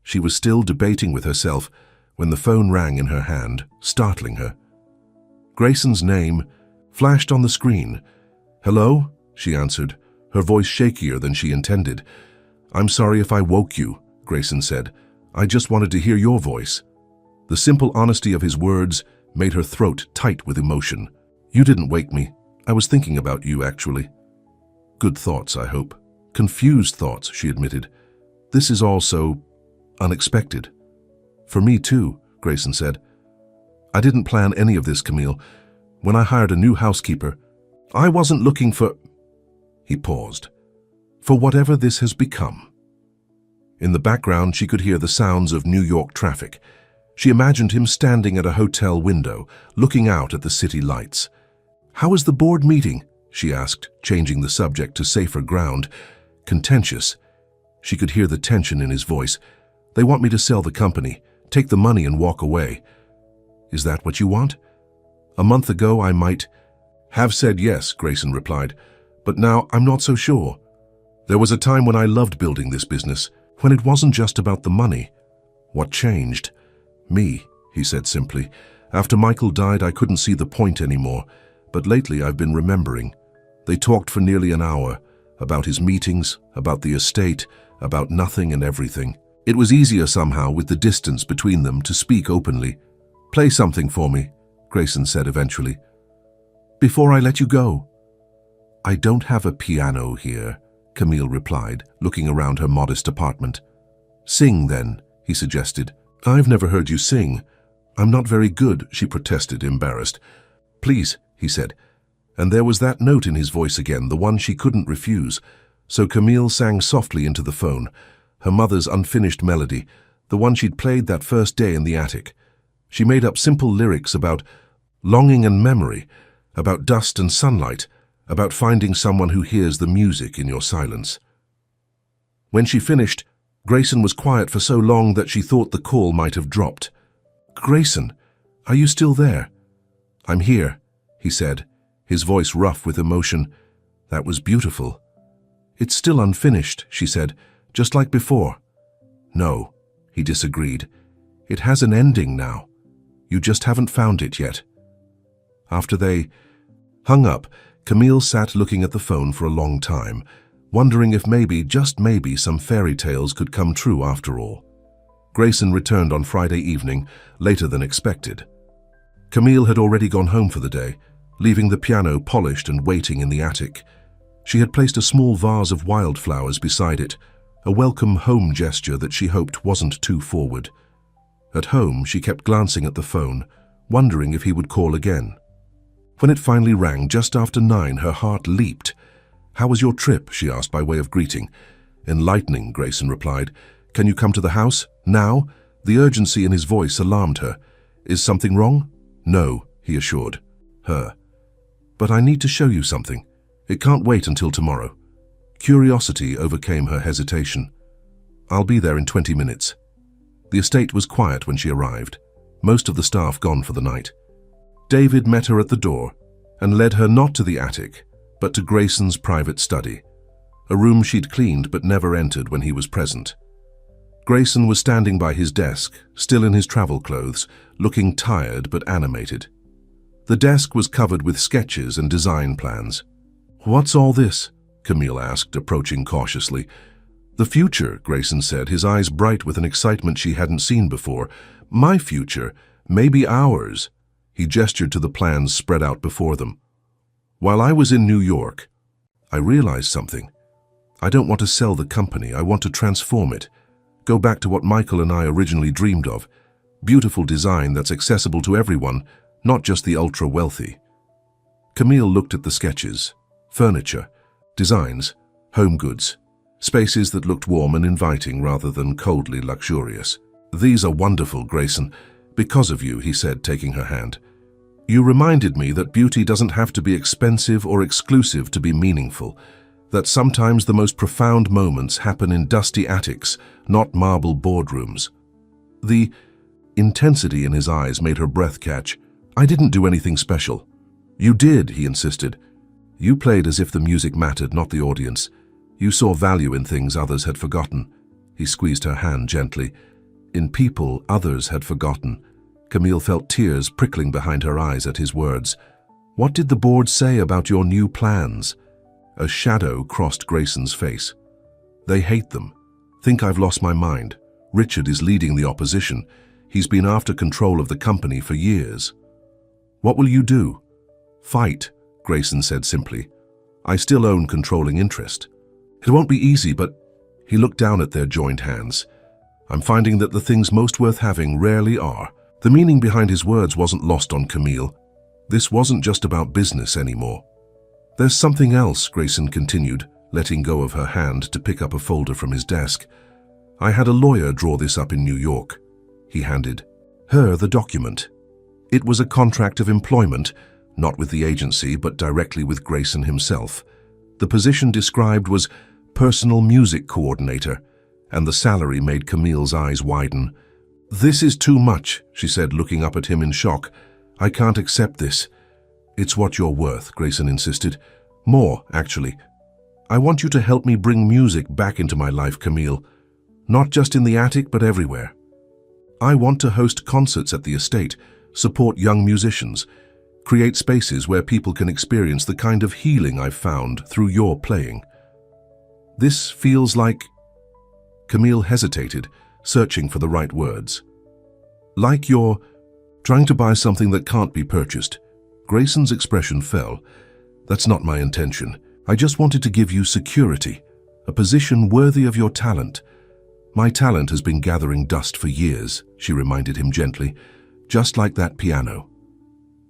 She was still debating with herself when the phone rang in her hand, startling her. Grayson's name flashed on the screen. "Hello?" she answered, her voice shakier than she intended. "I'm sorry if I woke you," Grayson said. "I just wanted to hear your voice." The simple honesty of his words made her throat tight with emotion. "You didn't wake me. I was thinking about you, actually." "Good thoughts, I hope." "Confused thoughts," she admitted. "This is all so unexpected." "For me too," Grayson said. "I didn't plan any of this, Camille. When I hired a new housekeeper, I wasn't looking for—" He paused. "For whatever this has become." In the background, she could hear the sounds of New York traffic. She imagined him standing at a hotel window, looking out at the city lights. "How is the board meeting?" she asked, changing the subject to safer ground. Contentious. She could hear the tension in his voice. "They want me to sell the company, take the money and walk away." "Is that what you want?" "A month ago I might have said yes," Grayson replied, "but now I'm not so sure. There was a time when I loved building this business, when it wasn't just about the money." "What changed?" "Me," he said simply. "After Michael died, I couldn't see the point anymore, but lately I've been remembering." They talked for nearly an hour, about his meetings, about the estate, about nothing and everything. It was easier somehow, with the distance between them, to speak openly. "Play something for me," Grayson said eventually. "Before I let you go." "I don't have a piano here," Camille replied, looking around her modest apartment. "Sing, then," he suggested. "I've never heard you sing." "I'm not very good," she protested, embarrassed. "Please," he said, and there was that note in his voice again, the one she couldn't refuse. So Camille sang softly into the phone, her mother's unfinished melody, the one she'd played that first day in the attic. She made up simple lyrics about longing and memory, about dust and sunlight, about finding someone who hears the music in your silence. When she finished, Grayson was quiet for so long that she thought the call might have dropped. "Grayson, are you still there?" "I'm here," he said, his voice rough with emotion. "That was beautiful." "It's still unfinished," she said, "just like before." "No," he disagreed. "It has an ending now. You just haven't found it yet." After they Hung up, Camille sat looking at the phone for a long time, wondering if maybe, just maybe, some fairy tales could come true after all. Grayson returned on Friday evening, later than expected. Camille had already gone home for the day, leaving the piano polished and waiting in the attic. She had placed a small vase of wildflowers beside it, a welcome home gesture that she hoped wasn't too forward. At home, she kept glancing at the phone, wondering if he would call again. When it finally rang just after 9, her heart leaped. "How was your trip?" she asked by way of greeting. "Enlightening," Grayson replied. "Can you come to the house? Now?" The urgency in his voice alarmed her. "Is something wrong?" "No," he assured her. "But I need to show you something. It can't wait until tomorrow." Curiosity overcame her hesitation. "I'll be there in 20 minutes. The estate was quiet when she arrived, most of the staff gone for the night. David met her at the door and led her not to the attic, but to Grayson's private study, a room she'd cleaned but never entered when he was present. Grayson was standing by his desk, still in his travel clothes, looking tired but animated. The desk was covered with sketches and design plans. "What's all this?" Camille asked, approaching cautiously. "The future," Grayson said, his eyes bright with an excitement she hadn't seen before. "My future, maybe ours." He gestured to the plans spread out before them. "While I was in New York, I realized something. I don't want to sell the company, I want to transform it. Go back to what Michael and I originally dreamed of. Beautiful design that's accessible to everyone, not just the ultra-wealthy." Camille looked at the sketches. Furniture, designs, home goods, spaces that looked warm and inviting rather than coldly luxurious. "These are wonderful, Grayson. Because of you," he said, taking her hand. "You reminded me that beauty doesn't have to be expensive or exclusive to be meaningful, that sometimes the most profound moments happen in dusty attics, not marble boardrooms." The intensity in his eyes made her breath catch. "I didn't do anything special." "You did," he insisted. "You played as if the music mattered, not the audience. You saw value in things others had forgotten." He squeezed her hand gently. "In people others had forgotten." Camille felt tears prickling behind her eyes at his words. "What did the board say about your new plans?" A shadow crossed Grayson's face. "They hate them. Think I've lost my mind. Richard is leading the opposition. He's been after control of the company for years." "What will you do?" "Fight," Grayson said simply. "I still own controlling interest. It won't be easy, but..." He looked down at their joined hands. "I'm finding that the things most worth having rarely are." The meaning behind his words wasn't lost on Camille. This wasn't just about business anymore. "There's something else," Grayson continued, letting go of her hand to pick up a folder from his desk. "I had a lawyer draw this up in New York." He handed her the document. It was a contract of employment, not with the agency, but directly with Grayson himself. The position described was personal music coordinator, and the salary made Camille's eyes widen. "This is too much," she said, looking up at him in shock. "I can't accept this." "It's what you're worth," Grayson insisted. "More, actually. I want you to help me bring music back into my life, Camille. Not just in the attic, but everywhere. I want to host concerts at the estate, support young musicians, create spaces where people can experience the kind of healing I've found through your playing. This feels like..." Camille hesitated, searching for the right words. "Like you're trying to buy something that can't be purchased." Grayson's expression fell. "That's not my intention. I just wanted to give you security, a position worthy of your talent. My talent has been gathering dust for years," she reminded him gently, "just like that piano."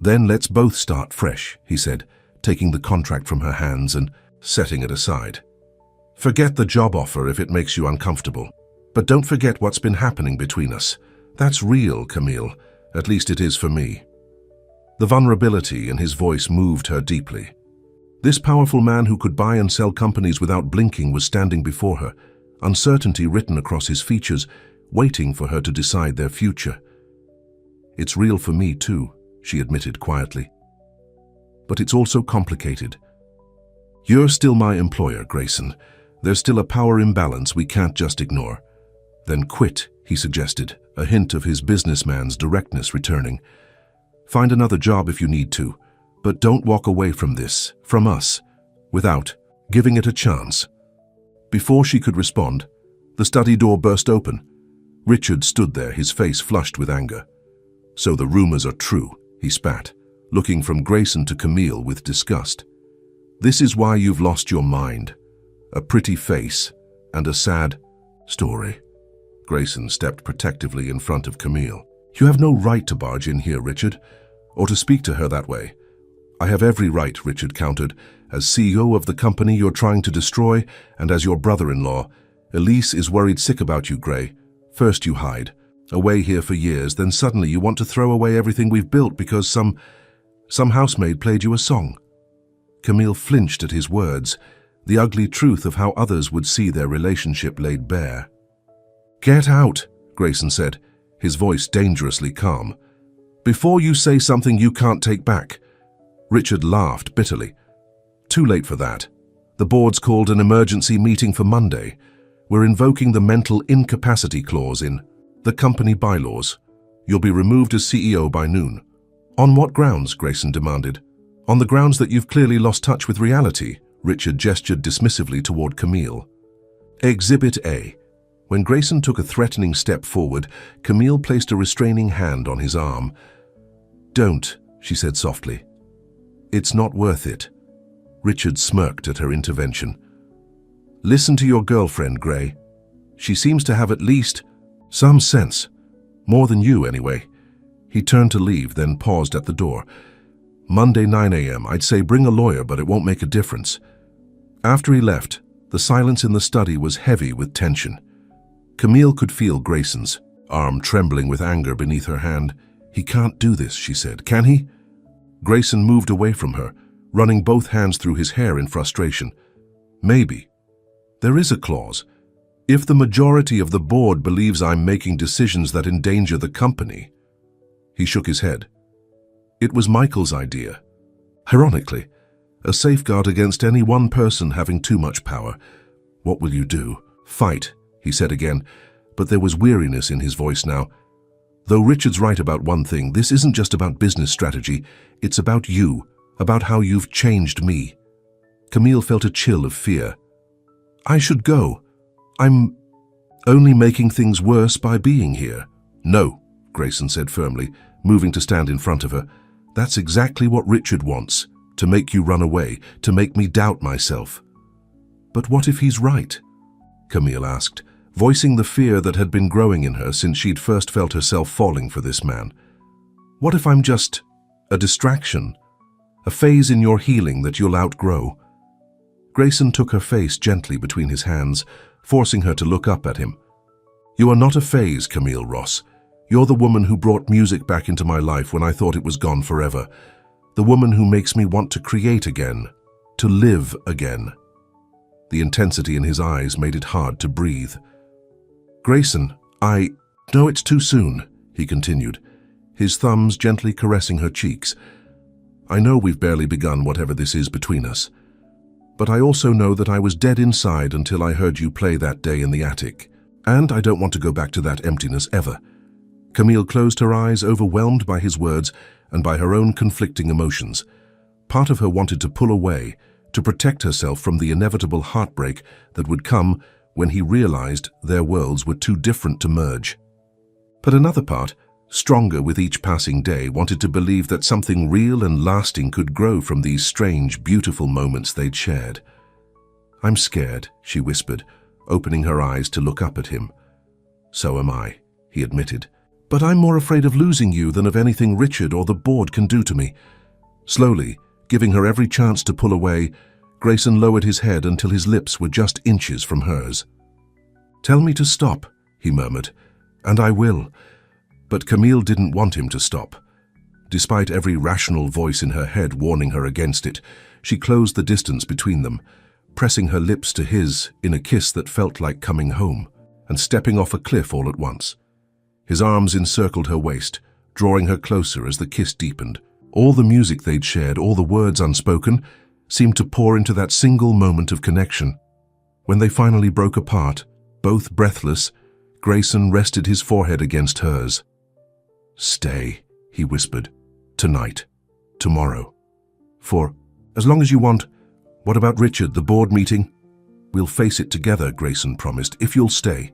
"Then let's both start fresh," he said, taking the contract from her hands and setting it aside. "Forget the job offer if it makes you uncomfortable. But don't forget what's been happening between us. That's real, Camille. At least it is for me." The vulnerability in his voice moved her deeply. This powerful man who could buy and sell companies without blinking was standing before her, uncertainty written across his features, waiting for her to decide their future. "It's real for me too," she admitted quietly. "But it's also complicated. You're still my employer, Grayson. There's still a power imbalance we can't just ignore." "Then quit," he suggested, a hint of his businessman's directness returning. "Find another job if you need to, But don't walk away from this, from us, without giving it a chance." Before she could respond, the study door burst open. Richard stood there, his face flushed with anger. "So the rumors are true," he spat, looking from Grayson to Camille with disgust. "This is why you've lost your mind. A pretty face and a sad story." Grayson stepped protectively in front of Camille. "You have no right to barge in here, Richard, or to speak to her that way." "I have every right," Richard countered, "as CEO of the company you're trying to destroy, and as your brother-in-law. Elise is worried sick about you, Gray. First you hide, away here for years, then suddenly you want to throw away everything we've built because some housemaid played you a song." Camille flinched at his words, the ugly truth of how others would see their relationship laid bare. "Get out," Grayson said, his voice dangerously calm. "Before you say something you can't take back." Richard laughed bitterly. "Too late for that. The board's called an emergency meeting for Monday. We're invoking the mental incapacity clause in the company bylaws. You'll be removed as CEO by noon." "On what grounds?" Grayson demanded. "On the grounds that you've clearly lost touch with reality," Richard gestured dismissively toward Camille. Exhibit A. When Grayson took a threatening step forward, Camille placed a restraining hand on his arm. "Don't," she said softly. "It's not worth it." Richard smirked at her intervention. "Listen to your girlfriend, Gray. She seems to have at least some sense. More than you, anyway." He turned to leave, then paused at the door. "Monday 9 a.m. I'd say bring a lawyer, but it won't make a difference." After he left, the silence in the study was heavy with tension. Camille could feel Grayson's arm trembling with anger beneath her hand. "He can't do this," she said. "Can he?" Grayson moved away from her, running both hands through his hair in frustration. "Maybe. There is a clause. If the majority of the board believes I'm making decisions that endanger the company." He shook his head. "It was Michael's idea. Ironically, a safeguard against any one person having too much power. What will you do?" "Fight," he said again, but there was weariness in his voice now. "Though Richard's right about one thing, this isn't just about business strategy. It's about you, about how you've changed me." Camille felt a chill of fear. "I should go. I'm only making things worse by being here." "No," Grayson said firmly, moving to stand in front of her. "That's exactly what Richard wants, to make you run away, to make me doubt myself." "But what if he's right?" Camille asked, voicing the fear that had been growing in her since she'd first felt herself falling for this man. "What if I'm just a distraction, a phase in your healing that you'll outgrow?" Grayson took her face gently between his hands, forcing her to look up at him. "You are not a phase, Camille Ross. You're the woman who brought music back into my life when I thought it was gone forever. The woman who makes me want to create again, to live again." The intensity in his eyes made it hard to breathe. "Grayson, I know it's too soon," he continued, his thumbs gently caressing her cheeks. "I know we've barely begun whatever this is between us. But I also know that I was dead inside until I heard you play that day in the attic. And I don't want to go back to that emptiness ever." Camille closed her eyes, overwhelmed by his words and by her own conflicting emotions. Part of her wanted to pull away, to protect herself from the inevitable heartbreak that would come when he realized their worlds were too different to merge. But another part, stronger with each passing day, wanted to believe that something real and lasting could grow from these strange, beautiful moments they'd shared. "I'm scared," she whispered, opening her eyes to look up at him. "So am I," he admitted. "But I'm more afraid of losing you than of anything Richard or the board can do to me." Slowly, giving her every chance to pull away, Grayson lowered his head until his lips were just inches from hers. "Tell me to stop," he murmured, "and I will." But Camille didn't want him to stop. Despite every rational voice in her head warning her against it, she closed the distance between them, pressing her lips to his in a kiss that felt like coming home, and stepping off a cliff all at once. His arms encircled her waist, drawing her closer as the kiss deepened. All the music they'd shared, all the words unspoken, seemed to pour into that single moment of connection. When they finally broke apart, both breathless, Grayson rested his forehead against hers. "Stay," he whispered. "Tonight. Tomorrow. For, as long as you want. What about Richard, the board meeting? We'll face it together, Grayson promised, if you'll stay.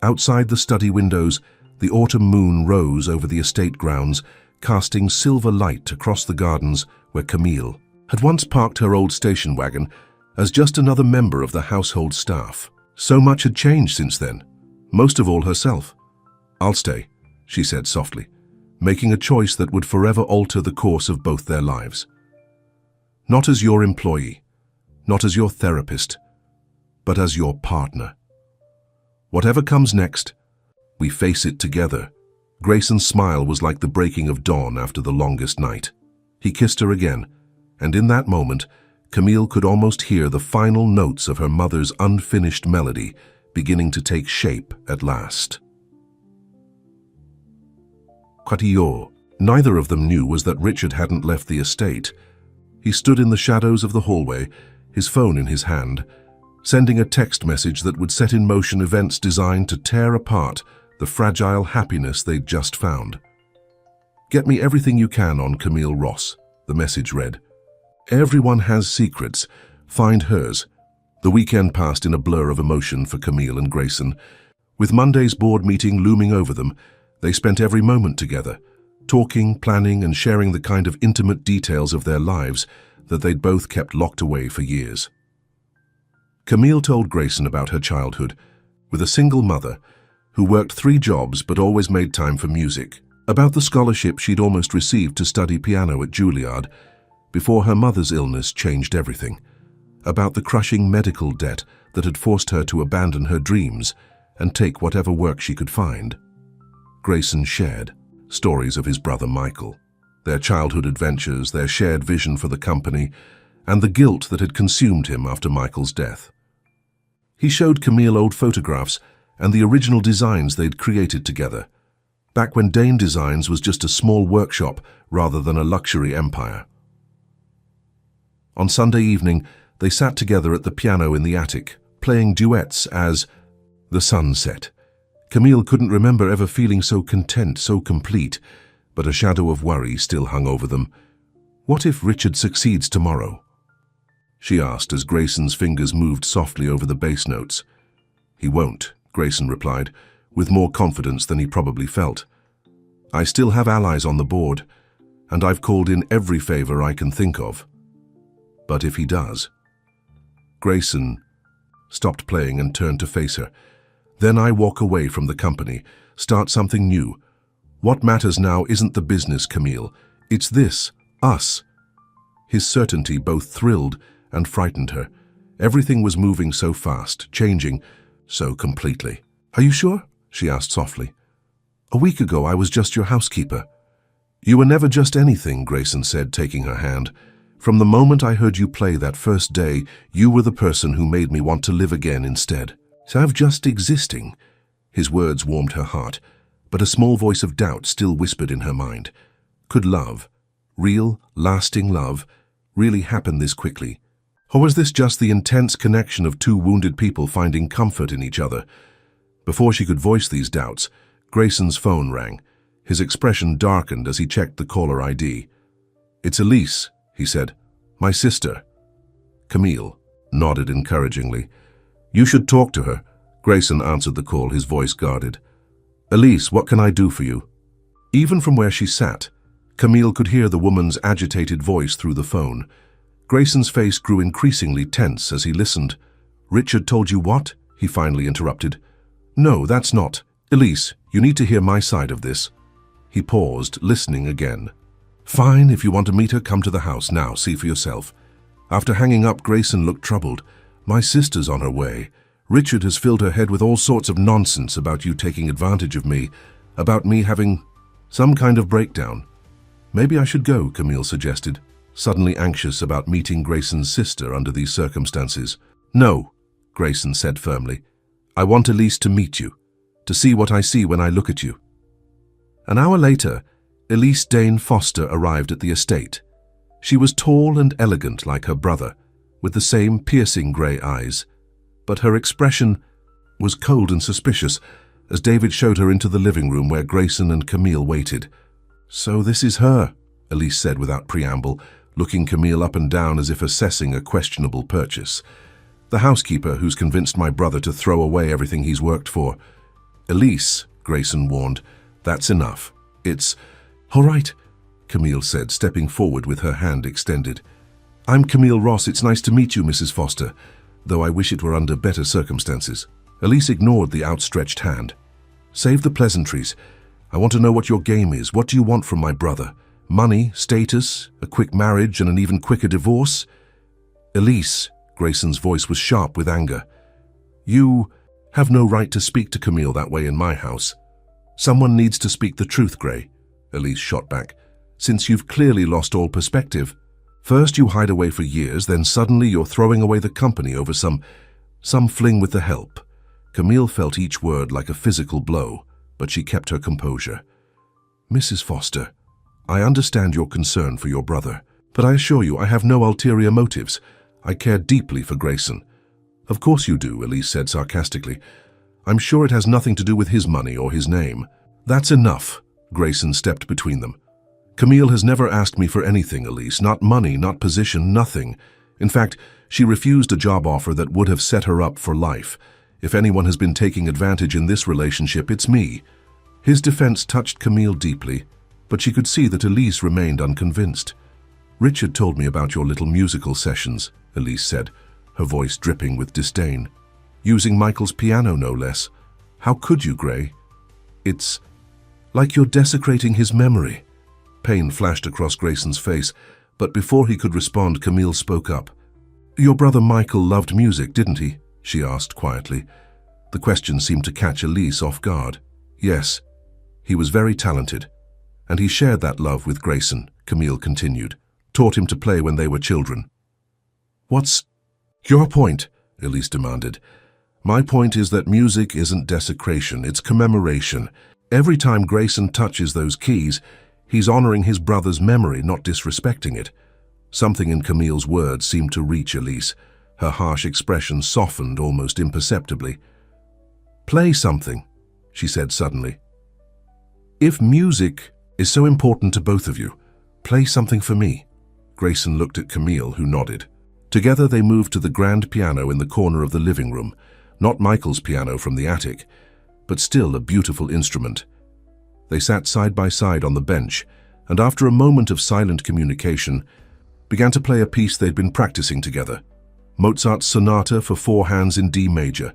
Outside the study windows, the autumn moon rose over the estate grounds, casting silver light across the gardens where Camille had once parked her old station wagon as just another member of the household staff. So much had changed since then, most of all herself. I'll stay, she said softly, making a choice that would forever alter the course of both their lives. Not as your employee, not as your therapist, but as your partner. Whatever comes next, we face it together. Grayson's smile was like the breaking of dawn after the longest night. He kissed her again, and in that moment, Camille could almost hear the final notes of her mother's unfinished melody beginning to take shape at last. Quatillot. Neither of them knew was that Richard hadn't left the estate. He stood in the shadows of the hallway, his phone in his hand, sending a text message that would set in motion events designed to tear apart the fragile happiness they'd just found. Get me everything you can on Camille Ross, the message read. Everyone has secrets. Find hers. The weekend passed in a blur of emotion for Camille and Grayson. With Monday's board meeting looming over them, they spent every moment together, talking, planning, and sharing the kind of intimate details of their lives that they'd both kept locked away for years. Camille told Grayson about her childhood, with a single mother who worked 3 jobs but always made time for music, about the scholarship she'd almost received to study piano at Juilliard before her mother's illness changed everything, about the crushing medical debt that had forced her to abandon her dreams and take whatever work she could find. Grayson shared stories of his brother Michael, their childhood adventures, their shared vision for the company, and the guilt that had consumed him after Michael's death. He showed Camille old photographs and the original designs they'd created together, back when Dane Designs was just a small workshop rather than a luxury empire. On Sunday evening, they sat together at the piano in the attic, playing duets as the sun set. Camille couldn't remember ever feeling so content, so complete, but a shadow of worry still hung over them. What if Richard succeeds tomorrow? She asked as Grayson's fingers moved softly over the bass notes. He won't, Grayson replied, with more confidence than he probably felt. I still have allies on the board, and I've called in every favor I can think of. But if he does... Grayson stopped playing and turned to face her. Then I walk away from the company, start something new. What matters now isn't the business, Camille. It's this, us. His certainty both thrilled and frightened her. Everything was moving so fast, changing so completely. Are you sure? She asked softly. A week ago I was just your housekeeper. You were never just anything, Grayson said, taking her hand. From the moment I heard you play that first day, you were the person who made me want to live again instead. So I'm just existing. His words warmed her heart, but a small voice of doubt still whispered in her mind. Could love, real, lasting love, really happen this quickly? Or was this just the intense connection of 2 wounded people finding comfort in each other? Before she could voice these doubts, Grayson's phone rang. His expression darkened as he checked the caller ID. It's Elise, he said. My sister. Camille nodded encouragingly. You should talk to her. Grayson answered the call, his voice guarded. Elise, what can I do for you? Even from where she sat, Camille could hear the woman's agitated voice through the phone. Grayson's face grew increasingly tense as he listened. Richard told you what? He finally interrupted. No, that's not. Elise, you need to hear my side of this. He paused, listening again. Fine, if you want to meet her, come to the house now, see for yourself. After hanging up, Grayson looked troubled. My sister's on her way. Richard has filled her head with all sorts of nonsense about you taking advantage of me, about me having some kind of breakdown. Maybe I should go, Camille suggested, suddenly anxious about meeting Grayson's sister under these circumstances. No, Grayson said firmly. I want Elise to meet you, to see what I see when I look at you. An hour later, Elise Dane Foster arrived at the estate. She was tall and elegant like her brother, with the same piercing grey eyes, but her expression was cold and suspicious as David showed her into the living room where Grayson and Camille waited. So this is her, Elise said without preamble, looking Camille up and down as if assessing a questionable purchase. The housekeeper who's convinced my brother to throw away everything he's worked for. Elise, Grayson warned, that's enough. It's... All right, Camille said, stepping forward with her hand extended. I'm Camille Ross. It's nice to meet you, Mrs. Foster, though I wish it were under better circumstances. Elise ignored the outstretched hand. Save the pleasantries. I want to know what your game is. What do you want from my brother? Money, status, a quick marriage, and an even quicker divorce? Elise, Grayson's voice was sharp with anger. You have no right to speak to Camille that way in my house. Someone needs to speak the truth, Gray, Elise shot back, since you've clearly lost all perspective. First you hide away for years, then suddenly you're throwing away the company over some fling with the help. Camille felt each word like a physical blow, but she kept her composure. Mrs. Foster, I understand your concern for your brother, but I assure you I have no ulterior motives. I care deeply for Grayson. Of course you do, Elise said sarcastically. I'm sure it has nothing to do with his money or his name. That's enough, Grayson stepped between them. Camille has never asked me for anything, Elise. Not money, not position, nothing. In fact, she refused a job offer that would have set her up for life. If anyone has been taking advantage in this relationship, it's me. His defense touched Camille deeply, but she could see that Elise remained unconvinced. Richard told me about your little musical sessions, Elise said, her voice dripping with disdain. Using Michael's piano, no less. How could you, Gray? It's like you're desecrating his memory. Pain flashed across Grayson's face, but before he could respond, Camille spoke up. Your brother Michael loved music, didn't he? She asked quietly. The question seemed to catch Elise off guard. Yes, he was very talented, and he shared that love with Grayson, Camille continued, taught him to play when they were children. What's your point? Elise demanded. My point is that music isn't desecration, it's commemoration. Every time Grayson touches those keys, he's honoring his brother's memory, not disrespecting it. Something in Camille's words seemed to reach Elise. Her harsh expression softened almost imperceptibly. Play something, she said suddenly. If music is so important to both of you, play something for me. Grayson looked at Camille, who nodded. Together they moved to the grand piano in the corner of the living room, not Michael's piano from the attic, but still a beautiful instrument. They sat side by side on the bench, and after a moment of silent communication, began to play a piece they'd been practicing together. Mozart's sonata for 4 hands in D major.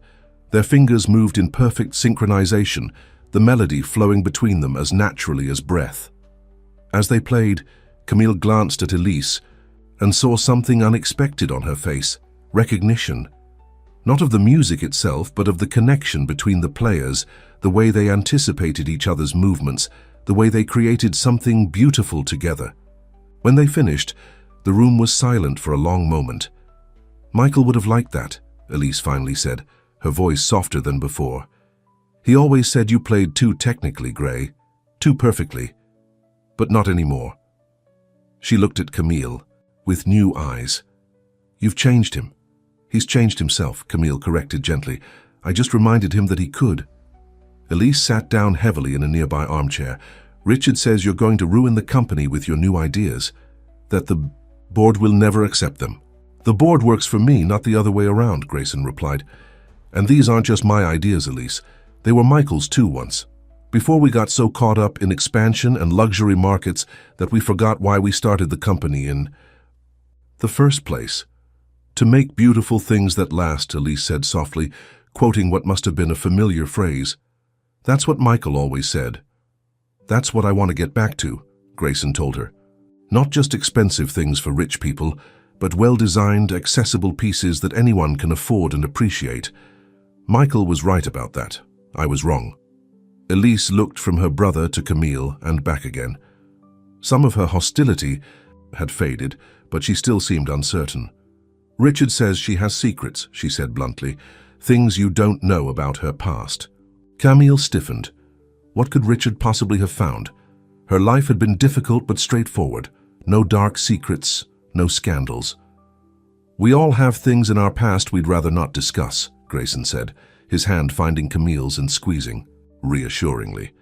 Their fingers moved in perfect synchronization, the melody flowing between them as naturally as breath. As they played, Camille glanced at Elise and saw something unexpected on her face, recognition. Not of the music itself, but of the connection between the players, the way they anticipated each other's movements, the way they created something beautiful together. When they finished, the room was silent for a long moment. Michael would have liked that, Elise finally said, her voice softer than before. He always said you played too technically, Gray, too perfectly, but not anymore. She looked at Camille with new eyes. You've changed him. He's changed himself, Camille corrected gently. I just reminded him that he could. Elise sat down heavily in a nearby armchair. Richard says you're going to ruin the company with your new ideas, that the board will never accept them. The board works for me, not the other way around, Grayson replied. And these aren't just my ideas, Elise. They were Michael's too once. Before we got so caught up in expansion and luxury markets that we forgot why we started the company in the first place. To make beautiful things that last, Elise said softly, quoting what must have been a familiar phrase. That's what Michael always said. That's what I want to get back to, Grayson told her. Not just expensive things for rich people, but well-designed, accessible pieces that anyone can afford and appreciate. Michael was right about that. I was wrong. Elise looked from her brother to Camille and back again. Some of her hostility had faded, but she still seemed uncertain. Richard says she has secrets, she said bluntly, things you don't know about her past. Camille stiffened. What could Richard possibly have found? Her life had been difficult but straightforward. No dark secrets, no scandals. We all have things in our past we'd rather not discuss, Grayson said, his hand finding Camille's and squeezing, reassuringly.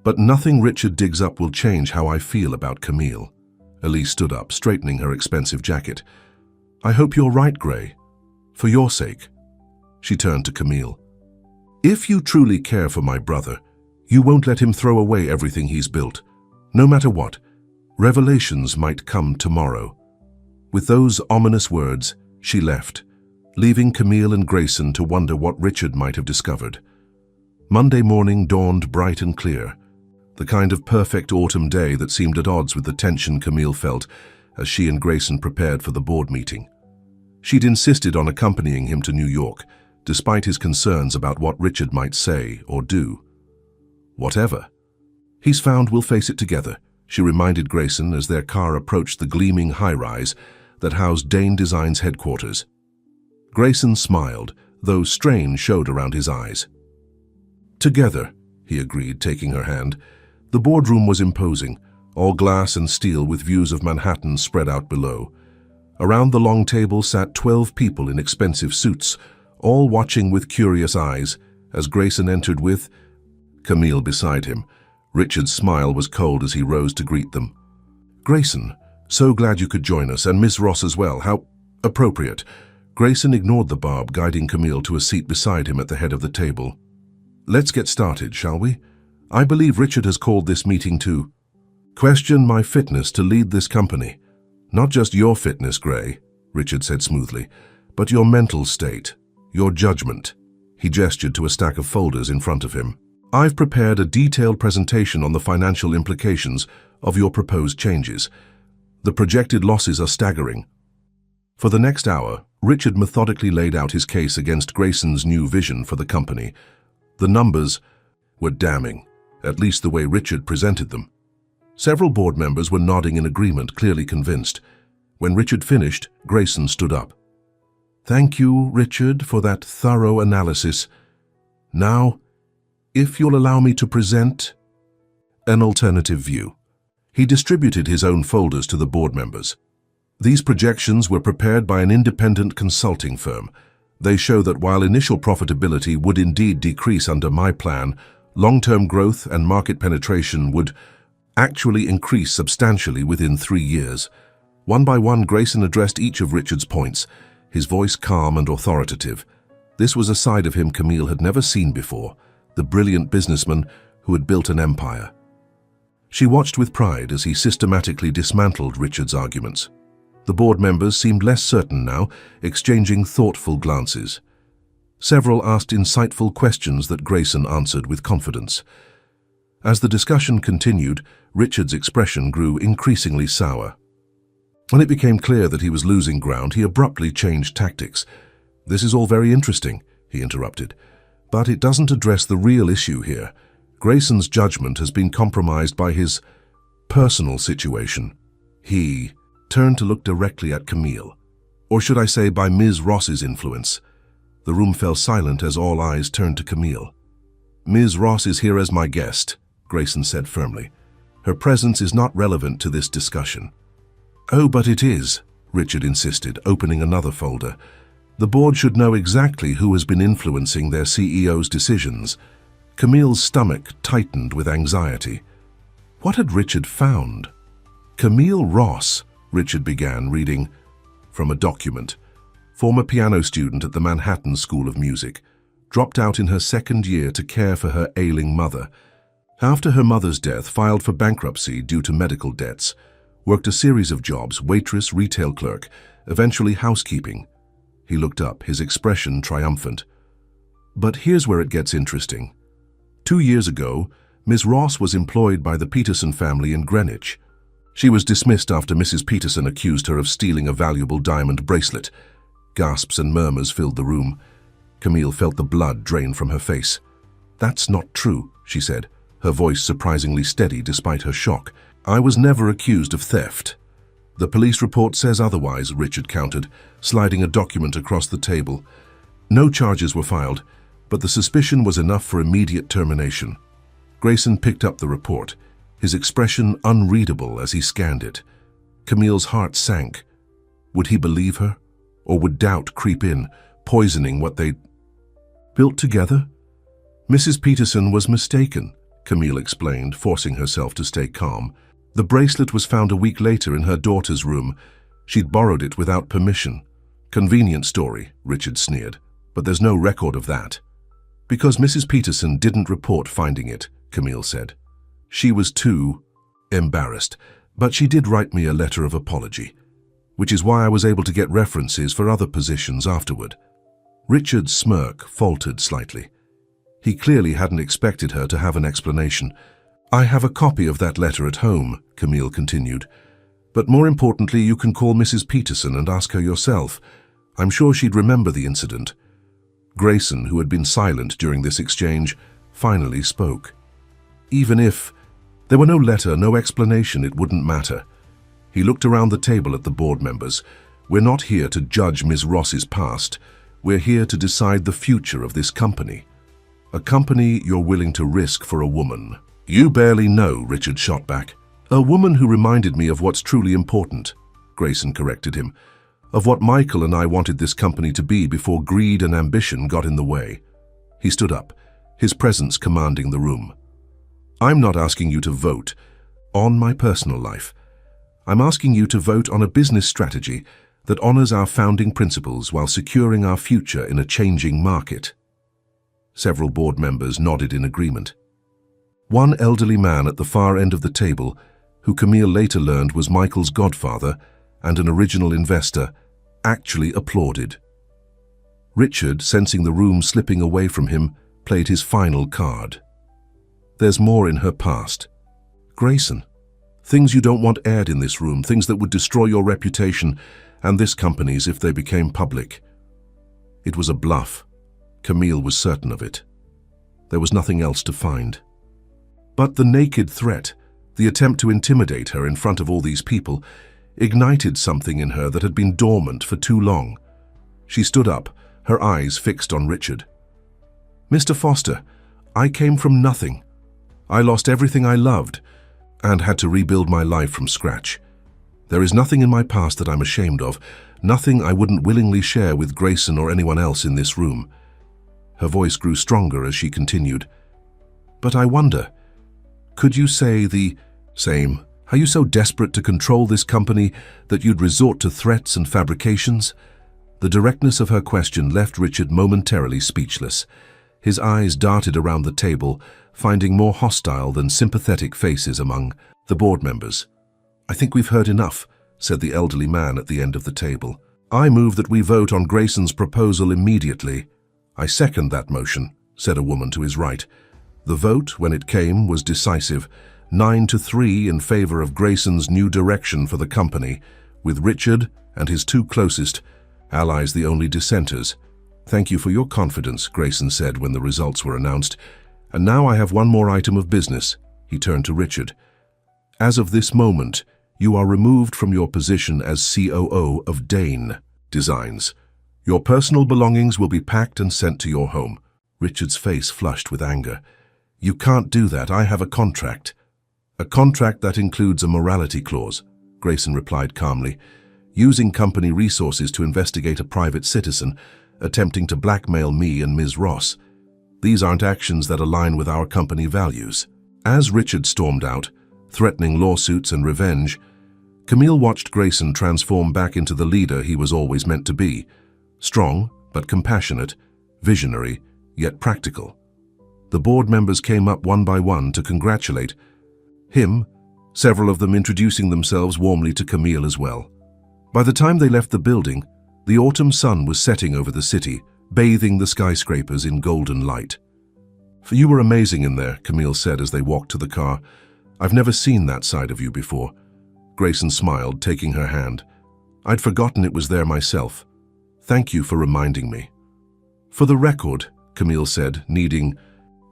But nothing Richard digs up will change how I feel about Camille. Elise stood up, straightening her expensive jacket. I hope you're right, Gray. For your sake. She turned to Camille. If you truly care for my brother, you won't let him throw away everything he's built. No matter what, revelations might come tomorrow. With those ominous words, she left, leaving Camille and Grayson to wonder what Richard might have discovered. Monday morning dawned bright and clear, the kind of perfect autumn day that seemed at odds with the tension Camille felt as she and Grayson prepared for the board meeting. She'd insisted on accompanying him to New York, despite his concerns about what Richard might say or do. Whatever he's found, we'll face it together, she reminded Grayson as their car approached the gleaming high-rise that housed Dane Design's headquarters. Grayson smiled, though strain showed around his eyes. Together, he agreed, taking her hand. The boardroom was imposing, all glass and steel with views of Manhattan spread out below. Around the long table sat 12 people in expensive suits, all watching with curious eyes as Grayson entered with Camille beside him. Richard's smile was cold as he rose to greet them. Grayson, so glad you could join us, and Miss Ross as well. How appropriate. Grayson ignored the barb, guiding Camille to a seat beside him at the head of the table. Let's get started, shall we? I believe Richard has called this meeting to question my fitness to lead this company. Not just your fitness, Gray, Richard said smoothly, but your mental state, your judgment. He gestured to a stack of folders in front of him. I've prepared a detailed presentation on the financial implications of your proposed changes. The projected losses are staggering. For the next hour, Richard methodically laid out his case against Grayson's new vision for the company. The numbers were damning, at least the way Richard presented them. Several board members were nodding in agreement, clearly convinced. When Richard finished, Grayson stood up. Thank you, Richard, for that thorough analysis. Now, if you'll allow me to present an alternative view. He distributed his own folders to the board members. These projections were prepared by an independent consulting firm. They show that while initial profitability would indeed decrease under my plan, long-term growth and market penetration would actually increase substantially within 3 years. One by one, Grayson addressed each of Richard's points, his voice calm and authoritative. This was a side of him Camille had never seen before, the brilliant businessman who had built an empire. She watched with pride as he systematically dismantled Richard's arguments. The board members seemed less certain now, exchanging thoughtful glances. Several asked insightful questions that Grayson answered with confidence. As the discussion continued, Richard's expression grew increasingly sour. When it became clear that he was losing ground, he abruptly changed tactics. This is all very interesting, he interrupted, but it doesn't address the real issue here. Grayson's judgment has been compromised by his personal situation. He turned to look directly at Camille, or should I say by Ms. Ross's influence. The room fell silent as all eyes turned to Camille. Ms. Ross is here as my guest, Grayson said firmly. Her presence is not relevant to this discussion. Oh, but it is, Richard insisted, opening another folder. The board should know exactly who has been influencing their CEO's decisions. Camille's stomach tightened with anxiety. What had Richard found? Camille Ross, Richard began, reading from a document. Former piano student at the Manhattan School of Music, dropped out in her second year to care for her ailing mother. After her mother's death, filed for bankruptcy due to medical debts. Worked a series of jobs, waitress, retail clerk, eventually housekeeping. He looked up, his expression triumphant. But here's where it gets interesting. 2 years ago, Ms. Ross was employed by the Peterson family in Greenwich. She was dismissed after Mrs. Peterson accused her of stealing a valuable diamond bracelet. Gasps and murmurs filled the room. Camille felt the blood drain from her face. That's not true, she said, her voice surprisingly steady despite her shock. I was never accused of theft. The police report says otherwise, Richard countered, sliding a document across the table. No charges were filed, but the suspicion was enough for immediate termination. Grayson picked up the report, his expression unreadable as he scanned it. Camille's heart sank. Would he believe her? Or would doubt creep in, poisoning what they'd built together? Mrs. Peterson was mistaken, Camille explained, forcing herself to stay calm. The bracelet was found a week later in her daughter's room. She'd borrowed it without permission. Convenient story, Richard sneered, but there's no record of that. Because Mrs. Peterson didn't report finding it, Camille said. She was too embarrassed, but she did write me a letter of apology, which is why I was able to get references for other positions afterward. Richard's smirk faltered slightly. He clearly hadn't expected her to have an explanation. I have a copy of that letter at home, Camille continued. But more importantly, you can call Mrs. Peterson and ask her yourself. I'm sure she'd remember the incident. Grayson, who had been silent during this exchange, finally spoke. Even if there were no letter, no explanation, it wouldn't matter. He looked around the table at the board members. We're not here to judge Ms. Ross's past. We're here to decide the future of this company. A company you're willing to risk for a woman. You barely know, Richard shot back. A woman who reminded me of what's truly important, Grayson corrected him. Of what Michael and I wanted this company to be before greed and ambition got in the way. He stood up, his presence commanding the room. I'm not asking you to vote on my personal life. I'm asking you to vote on a business strategy that honors our founding principles while securing our future in a changing market. Several board members nodded in agreement. One elderly man at the far end of the table, who Camille later learned was Michael's godfather and an original investor, actually applauded. Richard, sensing the room slipping away from him, played his final card. There's more in her past. Grayson. Things you don't want aired in this room, things that would destroy your reputation and this company's if they became public. It was a bluff. Camille was certain of it. There was nothing else to find. But the naked threat, the attempt to intimidate her in front of all these people, ignited something in her that had been dormant for too long. She stood up, her eyes fixed on Richard. Mr. Foster, I came from nothing. I lost everything I loved and had to rebuild my life from scratch. There is nothing in my past that I'm ashamed of, nothing I wouldn't willingly share with Grayson or anyone else in this room. Her voice grew stronger as she continued. But I wonder, could you say the same? Are you so desperate to control this company that you'd resort to threats and fabrications? The directness of her question left Richard momentarily speechless. His eyes darted around the table, finding more hostile than sympathetic faces among the board members. I think we've heard enough, said the elderly man at the end of the table. I move that we vote on Grayson's proposal immediately. I second that motion, said a woman to his right. The vote, when it came, was decisive, 9-3 in favor of Grayson's new direction for the company, with Richard and his two closest allies the only dissenters. Thank you for your confidence, Grayson said when the results were announced. And now I have one more item of business. He turned to Richard. As of this moment, you are removed from your position as COO of Dane Designs. Your personal belongings will be packed and sent to your home. Richard's face flushed with anger. You can't do that. I have a contract. A contract that includes a morality clause, Grayson replied calmly. Using company resources to investigate a private citizen, attempting to blackmail me and Ms. Ross. These aren't actions that align with our company values. As Richard stormed out, threatening lawsuits and revenge, Camille watched Grayson transform back into the leader he was always meant to be. Strong, but compassionate, visionary, yet practical. The board members came up one by one to congratulate him, several of them introducing themselves warmly to Camille as well. By the time they left the building, the autumn sun was setting over the city, bathing the skyscrapers in golden light. You were amazing in there, Camille said as they walked to the car. I've never seen that side of you before. Grayson smiled, taking her hand. I'd forgotten it was there myself. Thank you for reminding me. For the record, Camille said, needing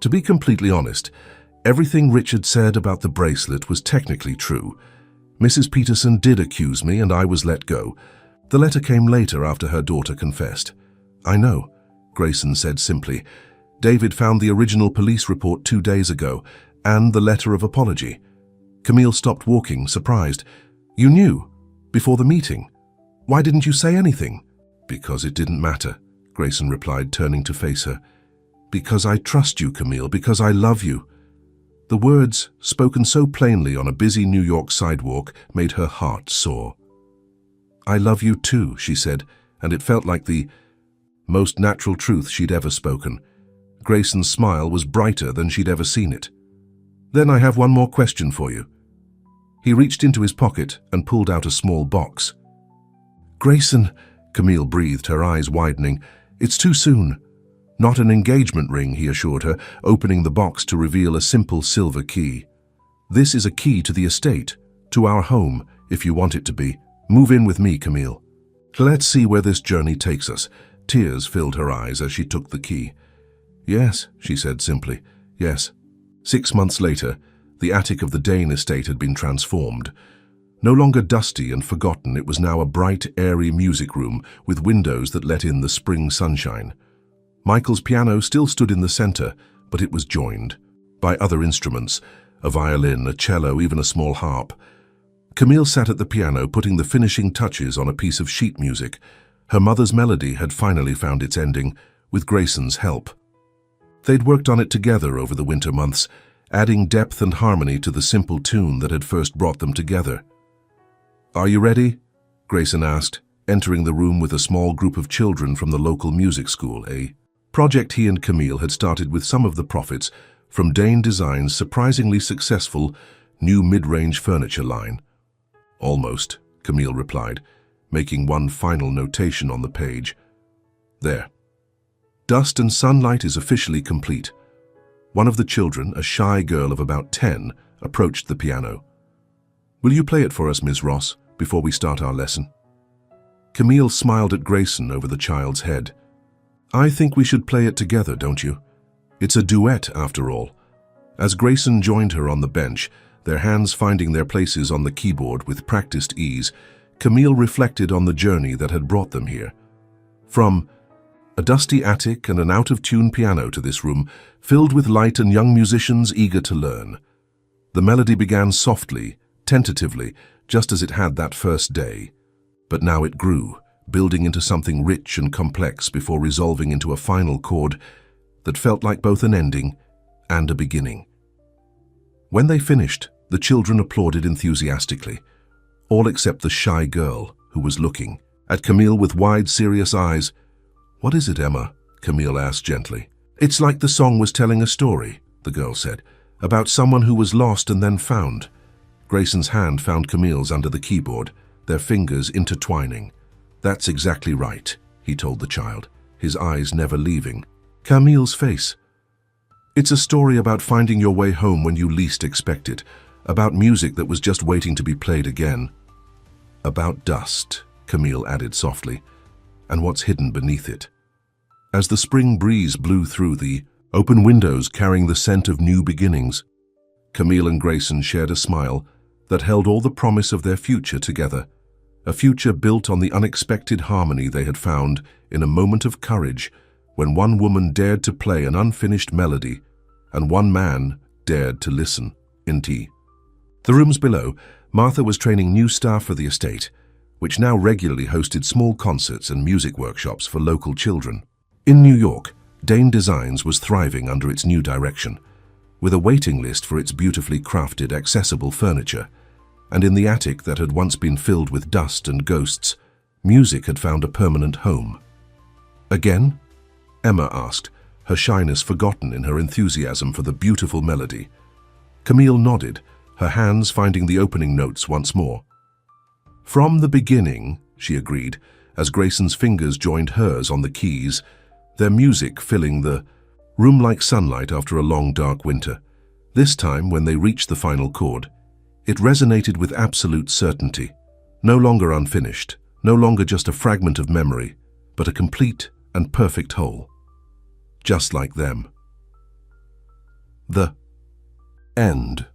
to be completely honest, everything Richard said about the bracelet was technically true. Mrs. Peterson did accuse me and I was let go. The letter came later after her daughter confessed. I know, Grayson said simply. David found the original police report 2 days ago and the letter of apology. Camille stopped walking, surprised. You knew? Before the meeting? Why didn't you say anything? Because it didn't matter, Grayson replied, turning to face her. Because I trust you, Camille, because I love you. The words, spoken so plainly on a busy New York sidewalk, made her heart soar. "I love you too," she said, and it felt like the most natural truth she'd ever spoken. Grayson's smile was brighter than she'd ever seen it. "Then I have one more question for you." He reached into his pocket and pulled out a small box. "Grayson," Camille breathed, her eyes widening. "It's too soon." "Not an engagement ring," he assured her, opening the box to reveal a simple silver key. "This is a key to the estate, to our home, if you want it to be. Move in with me, Camille. Let's see where this journey takes us." Tears filled her eyes as she took the key. "Yes," she said simply, "yes." 6 months later, the attic of the Dane estate had been transformed. No longer dusty and forgotten, it was now a bright, airy music room with windows that let in the spring sunshine. Michael's piano still stood in the center, but it was joined by other instruments, a violin, a cello, even a small harp. Camille sat at the piano, putting the finishing touches on a piece of sheet music. Her mother's melody had finally found its ending, with Grayson's help. They'd worked on it together over the winter months, adding depth and harmony to the simple tune that had first brought them together. "Are you ready?" Grayson asked, entering the room with a small group of children from the local music school, a project he and Camille had started with some of the profits from Dane Design's surprisingly successful new mid-range furniture line. "Almost," Camille replied, making one final notation on the page. "There. Dust and Sunlight is officially complete." One of the children, a shy girl of about 10, approached the piano. "Will you play it for us, Ms. Ross, before we start our lesson?" Camille smiled at Grayson over the child's head. "I think we should play it together, don't you? It's a duet, after all." As Grayson joined her on the bench, their hands finding their places on the keyboard with practiced ease, Camille reflected on the journey that had brought them here. From a dusty attic and an out-of-tune piano to this room, filled with light and young musicians eager to learn. The melody began softly, tentatively, just as it had that first day. But now it grew, building into something rich and complex before resolving into a final chord that felt like both an ending and a beginning. When they finished, the children applauded enthusiastically, all except the shy girl who was looking at Camille with wide, serious eyes. "What is it, Emma?" Camille asked gently. "It's like the song was telling a story," the girl said, "about someone who was lost and then found." Grayson's hand found Camille's under the keyboard, their fingers intertwining. "That's exactly right," he told the child, his eyes never leaving Camille's face. "It's a story about finding your way home when you least expect it, about music that was just waiting to be played again. About dust," Camille added softly, "and what's hidden beneath it." As the spring breeze blew through the open windows carrying the scent of new beginnings, Camille and Grayson shared a smile that held all the promise of their future together, a future built on the unexpected harmony they had found in a moment of courage when one woman dared to play an unfinished melody and one man dared to listen in tea. The rooms below, Martha was training new staff for the estate, which now regularly hosted small concerts and music workshops for local children. In New York, Dane Designs was thriving under its new direction, with a waiting list for its beautifully crafted, accessible furniture. And in the attic that had once been filled with dust and ghosts, music had found a permanent home. "Again?" Emma asked, her shyness forgotten in her enthusiasm for the beautiful melody. Camille nodded, her hands finding the opening notes once more. "From the beginning," she agreed, as Grayson's fingers joined hers on the keys, their music filling the room like sunlight after a long, dark winter. This time, when they reached the final chord, it resonated with absolute certainty, no longer unfinished, no longer just a fragment of memory, but a complete and perfect whole. Just like them. The end.